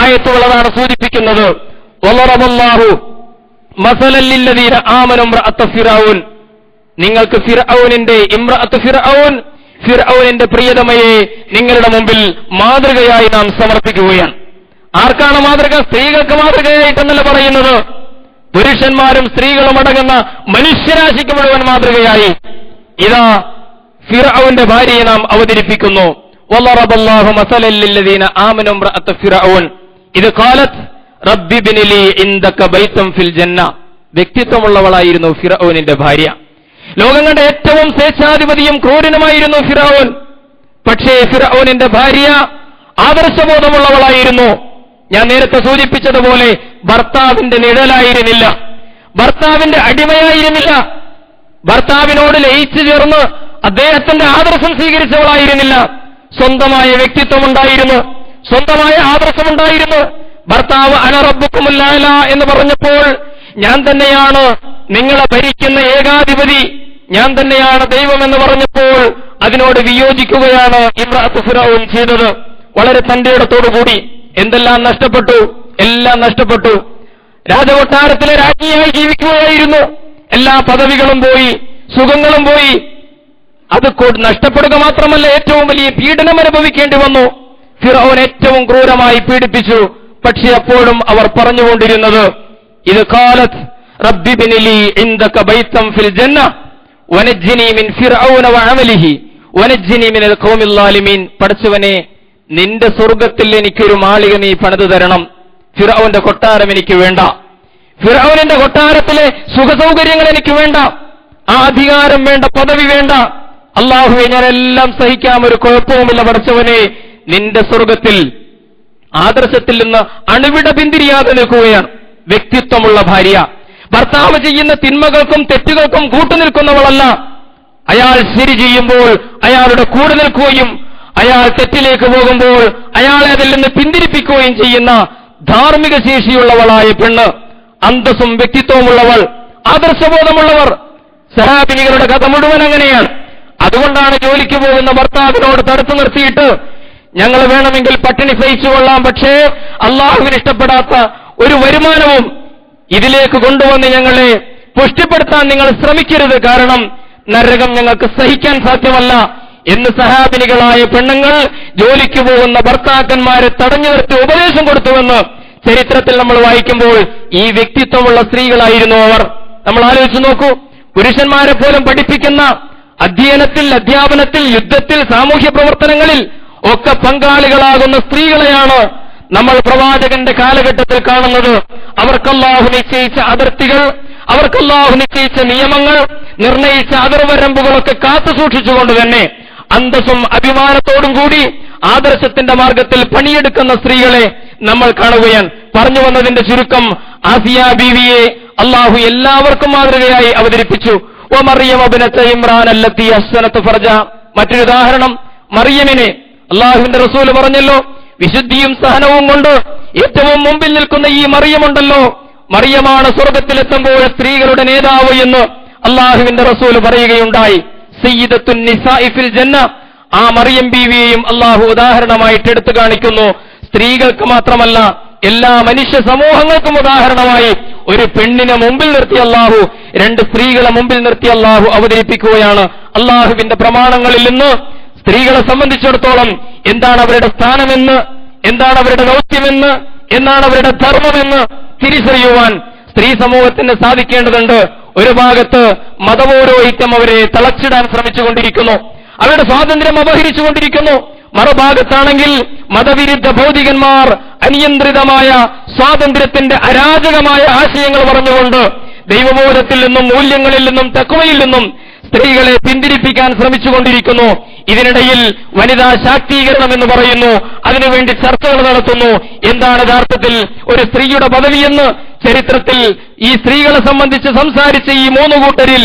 ആയത്തുകൾ അതാണ് സൂചിപ്പിക്കുന്നത്. വളറബല്ലാഹു മസലൻ ലില്ലദീന ആമനു ഇംറഅത ഫിർഔൻ, നിങ്ങൾക്ക് ഫിർഔനിന്റെ ഇംറഅത ഫിർഔൻ, ഫിർഔനിന്റെ പ്രിയതമയെ നിങ്ങളുടെ മുമ്പിൽ മാതൃകയായി നാം സമർപ്പിക്കുകയാണ്. ആർക്കാണ് മാതൃക? സ്ത്രീകൾക്ക് മാതൃകയായിട്ടെന്നല്ല പറയുന്നത്, പുരുഷന്മാരും സ്ത്രീകളും അടങ്ങുന്ന മനുഷ്യരാശിക്ക് മുഴുവൻ മാതൃകയായി ഇതാ ഫിർഔന്റെ ഭാര്യയെ നാം അവതരിപ്പിക്കുന്നു. വളറബല്ലാഹു മസലൻ ലില്ലദീന ആമനു ഇംറഅത ഫിർഔൻ ഇത് ഖാലത് റബ്ബി ഇബ്നി ലീ ഇൻദക ബൈതൻ ഫിൽ ജന്ന. വ്യക്തിത്വമുള്ളവളായിരുന്നു ഫിർഔനിന്റെ ഭാര്യ. ലോകം കണ്ട ഏറ്റവും സ്വേച്ഛാധിപതിയും ക്രൂരനുമായിരുന്നു ഫിർഔൻ. പക്ഷേ ഫിർഔനിന്റെ ഭാര്യ ആദർശബോധമുള്ളവളായിരുന്നു. ഞാൻ നേരത്തെ സൂചിപ്പിച്ചതുപോലെ ഭർത്താവിന്റെ നിഴലായിരുന്നില്ല, ഭർത്താവിന്റെ അടിമയായിരുന്നില്ല, ഭർത്താവിനോട് ലയിച്ചു ചേർന്ന് അദ്ദേഹത്തിന്റെ ആദർശം സ്വീകരിച്ചവളായിരുന്നില്ല. സ്വന്തമായ വ്യക്തിത്വമുണ്ടായിരുന്നു, സ്വന്തമായ ആദർശമുണ്ടായിരുന്നു. ഭർത്താവ് അന റബ്ബുക്കുമുൽ അഅല എന്ന് പറഞ്ഞപ്പോൾ ഞാൻ തന്നെയാണ് നിങ്ങളെ ഭരിക്കുന്ന ഏകാധിപതി, ഞാൻ തന്നെയാണ് ദൈവമെന്ന് പറഞ്ഞപ്പോൾ അതിനോട് വിയോജിക്കുകയാണ് ഇമ്രാത്ത് ഫിറഔൻ ചെയ്തത്. വളരെ തന്റേടത്തോടുകൂടി. എന്തെല്ലാം നഷ്ടപ്പെട്ടു? എല്ലാം നഷ്ടപ്പെട്ടു. രാജകൊട്ടാരത്തിലെ രാജ്ഞിയായി ജീവിക്കുകയായിരുന്നു. എല്ലാ പദവികളും പോയി, സുഖങ്ങളും പോയി. അത് നഷ്ടപ്പെടുക മാത്രമല്ല, ഏറ്റവും വലിയ പീഡനം അനുഭവിക്കേണ്ടി വന്നു. ഫിറഔൻ ഏറ്റവും ക്രൂരമായി പീഡിപ്പിച്ചു. പക്ഷെ അപ്പോഴും അവർ പറഞ്ഞുകൊണ്ടിരുന്നത് ഇത് ഖാലത്ത് റബ്ബി ബിനി ലീ ഇൻദക ബൈതൻ ഫിൽ ജന്ന വനജ്ജിനി മിൻ ഫിർഔന വഅമലിഹി വനജ്ജിനി മിനൽ ഖൗമിൽ ളാലിമീൻ. പടച്ചവനെ, നിന്റെ സ്വർഗ്ഗത്തിൽ എനിക്കൊരു മാളിക നീ പണിതു തരണം. ഫിർഔന്റെ കൊട്ടാരം എനിക്ക് വേണ്ട, ഫിർഔനിന്റെ കൊട്ടാരത്തിലെ സുഖസൗകര്യങ്ങൾ എനിക്ക് വേണ്ട, ആ അധികാരം വേണ്ട, പദവി വേണ്ട. അല്ലാഹുവേ, ഞാനെല്ലാം സഹിക്കാം, ഒരു കുഴപ്പവുമില്ല. പടച്ചവനെ, നിന്റെ സ്വർഗ്ഗത്തിൽ ആദർശത്തിൽ നിന്ന് അണുവിട പിന്തിരിയാതെ നിൽക്കുകയാണ്. വ്യക്തിത്വമുള്ള ഭാര്യ, ഭർത്താവ് ചെയ്യുന്ന തിന്മകൾക്കും തെറ്റുകൾക്കും കൂട്ടുനിൽക്കുന്നവളല്ല. അയാൾ ശരി ചെയ്യുമ്പോൾ അയാളുടെ കൂടെ നിൽക്കുകയും അയാൾ തെറ്റിലേക്ക് പോകുമ്പോൾ അയാളെ അതിൽ നിന്ന് പിന്തിരിപ്പിക്കുകയും ചെയ്യുന്ന ധാർമ്മിക ശേഷിയുള്ളവളായ പെണ്ണ്, അന്തസ്സും വ്യക്തിത്വമുള്ളവൾ, ആദർശബോധമുള്ളവർ. സഹാബിനികളുടെ കഥ മുഴുവൻ അങ്ങനെയാണ്. അതുകൊണ്ടാണ് ജോലിക്ക് പോകുന്ന ഭർത്താവിനോട് തടുത്തു നിർത്തിയിട്ട് ഞങ്ങൾ വേണമെങ്കിൽ പട്ടിണി സഹിച്ചുകൊള്ളാം, പക്ഷേ അള്ളാഹുവിന് ഇഷ്ടപ്പെടാത്ത ഒരു വരുമാനവും ഇതിലേക്ക് കൊണ്ടുവന്ന് ഞങ്ങളെ പുഷ്ടിപ്പെടുത്താൻ നിങ്ങൾ ശ്രമിക്കരുത്, കാരണം നരകം ഞങ്ങൾക്ക് സഹിക്കാൻ സാധ്യമല്ല എന്ന് സഹാബിനികളായ പെണ്ണുങ്ങൾ ജോലിക്ക് പോകുന്ന ഭർത്താക്കന്മാരെ തടഞ്ഞു നിർത്തി ഉപദേശം കൊടുത്തുവെന്ന് ചരിത്രത്തിൽ നമ്മൾ വായിക്കുമ്പോൾ ഈ വ്യക്തിത്വമുള്ള സ്ത്രീകളായിരുന്നു അവർ. നമ്മൾ ആലോചിച്ചു നോക്കൂ, പുരുഷന്മാരെ പോലും പഠിപ്പിക്കുന്ന അധ്യയനത്തിൽ, അധ്യാപനത്തിൽ, യുദ്ധത്തിൽ, സാമൂഹ്യ പ്രവർത്തനങ്ങളിൽ ഒക്കെ പങ്കാളികളാകുന്ന സ്ത്രീകളെയാണ് നമ്മൾ പ്രവാചകന്റെ കാലഘട്ടത്തിൽ കാണുന്നത്. അവർക്കല്ലാഹു നിശ്ചയിച്ച അതിർത്തികൾ, അവർക്കല്ലാഹു നിശ്ചയിച്ച നിയമങ്ങൾ, നിർണയിച്ച അതിർവരമ്പുകളൊക്കെ കാത്തു സൂക്ഷിച്ചുകൊണ്ട് തന്നെ അന്തസ്സും അഭിമാനത്തോടും കൂടി ആദർശത്തിന്റെ മാർഗത്തിൽ പണിയെടുക്കുന്ന സ്ത്രീകളെ നമ്മൾ കാണുകയാണ്. പറഞ്ഞു വന്നതിന്റെ ചുരുക്കം, ആസിയ ബീവിയെ അല്ലാഹു എല്ലാവർക്കും മാതൃകയായി അവതരിപ്പിച്ചു. ഓ മറിയം ഇബ്നത ഇമ്രാൻ അല്ലത്തി അഹ്സനത് ഫർജ. മറ്റൊരു ഉദാഹരണം, മറിയമിനെ അല്ലാഹുവിന്റെ റസൂൽ പറഞ്ഞല്ലോ, വിശുദ്ധിയും സഹനവും കൊണ്ട് ഏറ്റവും മുമ്പിൽ നിൽക്കുന്ന ഈ മറിയമുണ്ടല്ലോ, മറിയമാണ് സ്വർഗത്തിലെത്തുമ്പോൾ സ്ത്രീകളുടെ നേതാവ് എന്ന് അല്ലാഹുവിന്റെ റസൂൽ പറയുകയുണ്ടായി. സയ്യിദത്തുൻ നിസാഇ ഫിൽ ജന്ന. ആ മറിയം ബീവിയെയും അല്ലാഹു ഉദാഹരണമായിട്ട് എടുത്തു കാണിക്കുന്നു. സ്ത്രീകൾക്ക് മാത്രമല്ല, എല്ലാ മനുഷ്യ സമൂഹങ്ങൾക്കും ഉദാഹരണമായി ഒരു പെണ്ണിനെ മുമ്പിൽ നിർത്തി അല്ലാഹു, രണ്ട് സ്ത്രീകളെ മുമ്പിൽ നിർത്തി അല്ലാഹു അവതരിപ്പിക്കുകയാണ്. അല്ലാഹുവിന്റെ പ്രമാണങ്ങളിൽ നിന്ന് സ്ത്രീകളെ സംബന്ധിച്ചിടത്തോളം എന്താണ് അവരുടെ സ്ഥാനമെന്ന്, എന്താണ് അവരുടെ ദൗത്യമെന്ന്, എന്താണ് അവരുടെ ധർമ്മമെന്ന് തിരിച്ചറിയുവാൻ സ്ത്രീ സമൂഹത്തിന് സാധിക്കേണ്ടതുണ്ട്. ഒരു ഭാഗത്ത് മതപൗരോഹിത്യം അവരെ തളച്ചിടാൻ ശ്രമിച്ചുകൊണ്ടിരിക്കുന്നു, അവരുടെ സ്വാതന്ത്ര്യം അപഹരിച്ചുകൊണ്ടിരിക്കുന്നു. മറുഭാഗത്താണെങ്കിൽ മതവിരുദ്ധ ഭൗതികന്മാർ അനിയന്ത്രിതമായ സ്വാതന്ത്ര്യത്തിന്റെ അരാജകമായ ആശയങ്ങൾ പറഞ്ഞുകൊണ്ട് ദൈവബോധത്തിൽ നിന്നും, മൂല്യങ്ങളിൽ നിന്നും, തഖ്വയിൽ നിന്നും സ്ത്രീകളെ പിന്തിരിപ്പിക്കാൻ ശ്രമിച്ചുകൊണ്ടിരിക്കുന്നു. ഇതിനിടയിൽ വനിതാ ശാക്തീകരണം എന്ന് പറയുന്നു, അതിനുവേണ്ടി ചർച്ചകൾ നടത്തുന്നു. എന്താണ് യഥാർത്ഥത്തിൽ ഒരു സ്ത്രീയുടെ പദവിയെന്ന് ചരിത്രത്തിൽ ഈ സ്ത്രീകളെ സംബന്ധിച്ച് സംസാരിച്ച ഈ മൂന്ന് കൂട്ടരിൽ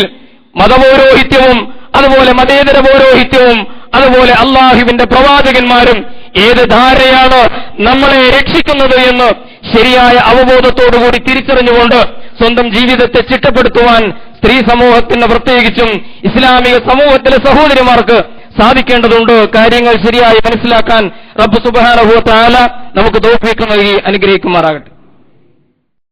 മതപൗരോഹിത്യവും അതുപോലെ മതേതര പൗരോഹിത്യവും അതുപോലെ അള്ളാഹുവിന്റെ പ്രവാചകന്മാരും ഏത് ധാരയാണ് നമ്മളെ രക്ഷിക്കുന്നത് എന്ന് ശരിയായ അവബോധത്തോടുകൂടി തിരിച്ചറിഞ്ഞുകൊണ്ട് സ്വന്തം ജീവിതത്തെ ചിട്ടപ്പെടുത്തുവാൻ സ്ത്രീ സമൂഹത്തിന്, പ്രത്യേകിച്ചും ഇസ്ലാമിക സമൂഹത്തിലെ സഹോദരിമാർക്ക് സാധിക്കേണ്ടതുണ്ട്. കാര്യങ്ങൾ ശരിയായി മനസ്സിലാക്കാൻ റബ്ബ് സുബ്ഹാനഹു വ തആല നമുക്ക് തൗഫീഖ് നൽകി അനുഗ്രഹിക്കുമാറാകട്ടെ.